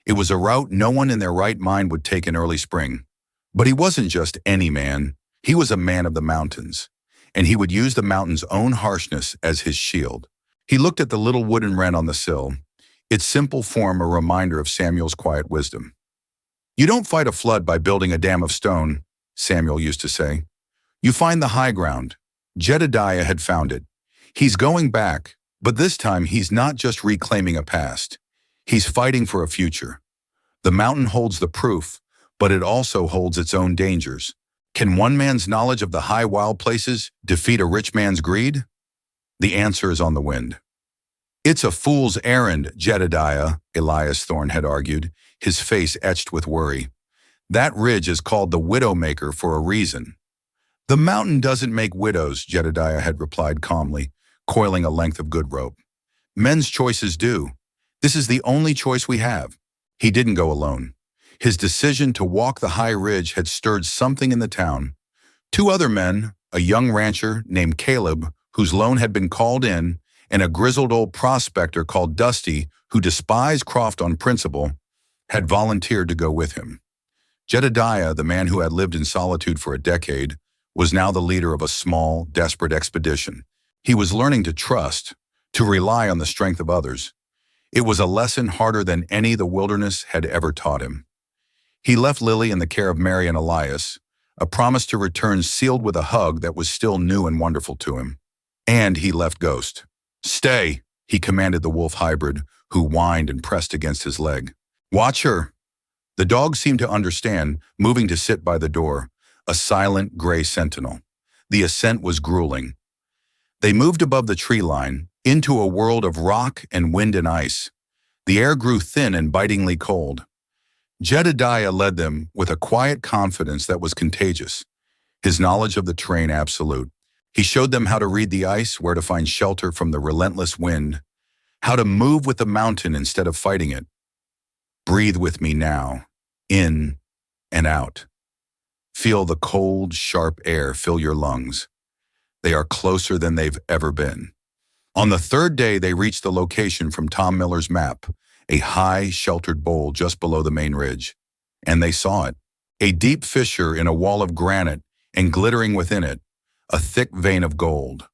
It was a route no one in their right mind would take in early spring. But he wasn't just any man. He was a man of the mountains, and he would use the mountain's own harshness as his shield. He looked at the little wooden wren on the sill, its simple form a reminder of Samuel's quiet wisdom. "You don't fight a flood by building a dam of stone," Samuel used to say. "You find the high ground." Jedediah had found it. He's going back, but this time he's not just reclaiming a past. He's fighting for a future. The mountain holds the proof, but it also holds its own dangers. Can one man's knowledge of the high wild places defeat a rich man's greed? The answer is on the wind. "It's a fool's errand, Jedediah," Elias Thorne had argued, his face etched with worry. "That ridge is called the Widowmaker for a reason." "The mountain doesn't make widows," Jedediah had replied calmly, coiling a length of good rope. "Men's choices do. This is the only choice we have." He didn't go alone. His decision to walk the high ridge had stirred something in the town. Two other men, a young rancher named Caleb, whose loan had been called in, and a grizzled old prospector called Dusty, who despised Croft on principle, had volunteered to go with him. Jedediah, the man who had lived in solitude for a decade, was now the leader of a small, desperate expedition. He was learning to trust, to rely on the strength of others. It was a lesson harder than any the wilderness had ever taught him. He left Lily in the care of Mary and Elias, a promise to return sealed with a hug that was still new and wonderful to him. And he left Ghost. "Stay," he commanded the wolf hybrid, who whined and pressed against his leg. "Watch her." The dog seemed to understand, moving to sit by the door, a silent gray sentinel. The ascent was grueling. They moved above the tree line, into a world of rock and wind and ice. The air grew thin and bitingly cold. Jedediah led them with a quiet confidence that was contagious, his knowledge of the terrain absolute. He showed them how to read the ice, where to find shelter from the relentless wind, how to move with the mountain instead of fighting it. "Breathe with me now, in and out. Feel the cold, sharp air fill your lungs. They are closer than they've ever been." On the third day, they reached the location from Tom Miller's map, a high, sheltered bowl just below the main ridge. And they saw it, a deep fissure in a wall of granite, and glittering within it, a thick vein of gold.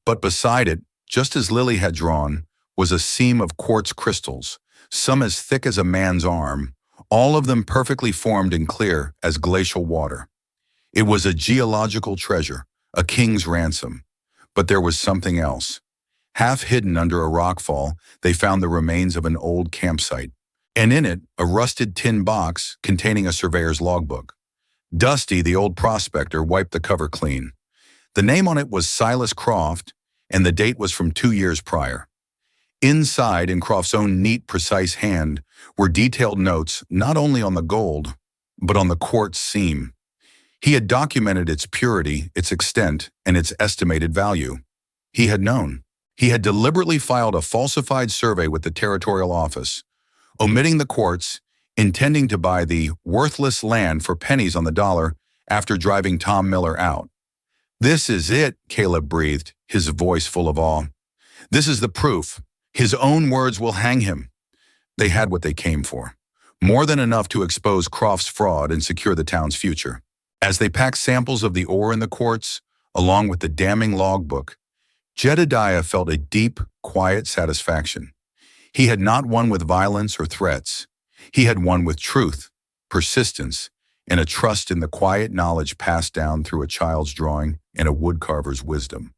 But beside it, just as Lily had drawn, was a seam of quartz crystals, some as thick as a man's arm, all of them perfectly formed and clear as glacial water. It was a geological treasure, a king's ransom. But there was something else. Half hidden under a rockfall, they found the remains of an old campsite, and in it, a rusted tin box containing a surveyor's logbook. Dusty, the old prospector, wiped the cover clean. The name on it was Silas Croft, and the date was from 2 years prior. Inside, in Croft's own neat, precise hand, were detailed notes not only on the gold, but on the quartz seam. He had documented its purity, its extent, and its estimated value. He had known. He had deliberately filed a falsified survey with the territorial office, omitting the quartz, intending to buy the worthless land for pennies on the dollar after driving Tom Miller out. "This is it," Caleb breathed, his voice full of awe. "This is the proof. His own words will hang him." They had what they came for, more than enough to expose Croft's fraud and secure the town's future. As they packed samples of the ore in the quartz, along with the damning logbook, Jedediah felt a deep, quiet satisfaction. He had not won with violence or threats. He had won with truth, persistence, and a trust in the quiet knowledge passed down through a child's drawing and a woodcarver's wisdom.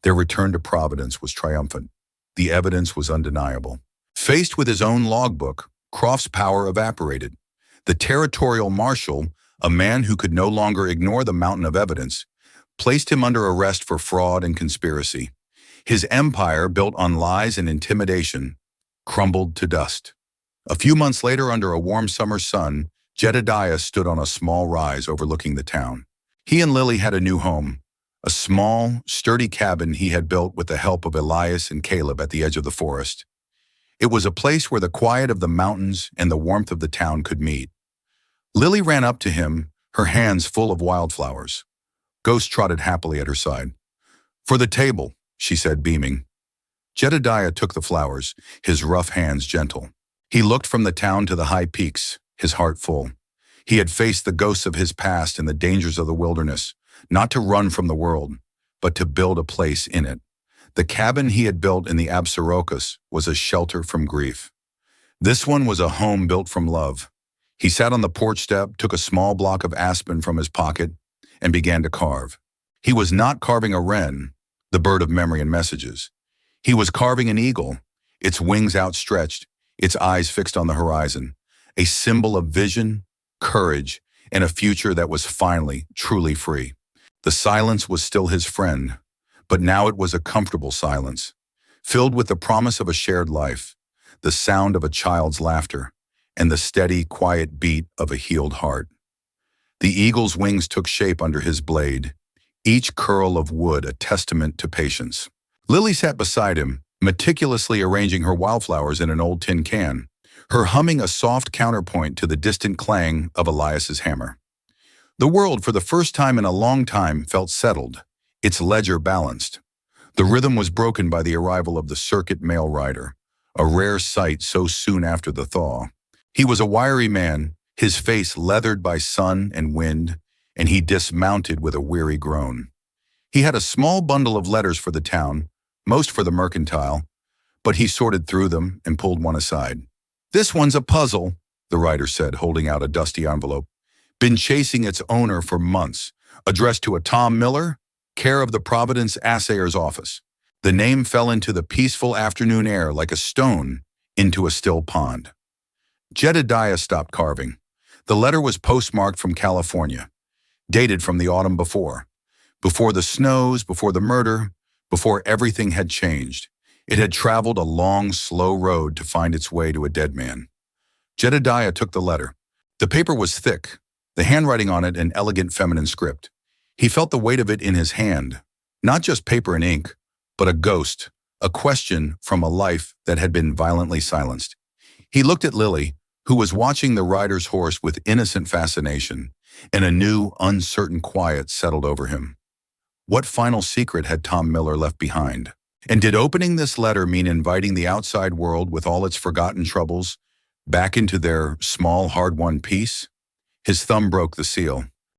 Their return to Providence was triumphant. The evidence was undeniable. Faced with his own logbook, Croft's power evaporated. The territorial marshal, a man who could no longer ignore the mountain of evidence, placed him under arrest for fraud and conspiracy. His empire, built on lies and intimidation, crumbled to dust. A few months later, under a warm summer sun, Jedediah stood on a small rise overlooking the town. He and Lily had a new home, a small, sturdy cabin he had built with the help of Elias and Caleb at the edge of the forest. It was a place where the quiet of the mountains and the warmth of the town could meet. Lily ran up to him, her hands full of wildflowers. Ghost trotted happily at her side. "For the table," she said, beaming. Jedediah took the flowers, his rough hands gentle. He looked from the town to the high peaks, his heart full. He had faced the ghosts of his past and the dangers of the wilderness, not to run from the world, but to build a place in it. The cabin he had built in the Absarokas was a shelter from grief. This one was a home built from love. He sat on the porch step, took a small block of aspen from his pocket, and began to carve. He was not carving a wren, the bird of memory and messages. He was carving an eagle, its wings outstretched, its eyes fixed on the horizon, a symbol of vision, courage, and a future that was finally, truly free. The silence was still his friend, but now it was a comfortable silence, filled with the promise of a shared life, the sound of a child's laughter, and the steady, quiet beat of a healed heart. The eagle's wings took shape under his blade, each curl of wood a testament to patience. Lily sat beside him, meticulously arranging her wildflowers in an old tin can, her humming a soft counterpoint to the distant clang of Elias's hammer. The world, for the first time in a long time, felt settled, its ledger balanced. The rhythm was broken by the arrival of the circuit mail rider, a rare sight so soon after the thaw. He was a wiry man, his face leathered by sun and wind, and he dismounted with a weary groan. He had a small bundle of letters for the town, most for the mercantile, but he sorted through them and pulled one aside. "This one's a puzzle," the writer said, holding out a dusty envelope. "Been chasing its owner for months. Addressed to a Tom Miller, care of the Providence Assayer's office." The name fell into the peaceful afternoon air like a stone into a still pond. Jedediah stopped carving. The letter was postmarked from California, dated from the autumn before the snows, before the murder, before everything had changed. It had traveled a long, slow road to find its way to a dead man. Jedediah took the letter. The paper was thick, the handwriting on it an elegant feminine script. He felt the weight of it in his hand, not just paper and ink, but a ghost, a question from a life that had been violently silenced. He looked at Lily, who was watching the rider's horse with innocent fascination, and a new, uncertain quiet settled over him. What final secret had Tom Miller left behind? And did opening this letter mean inviting the outside world with all its forgotten troubles back into their small, hard-won peace? His thumb broke the seal.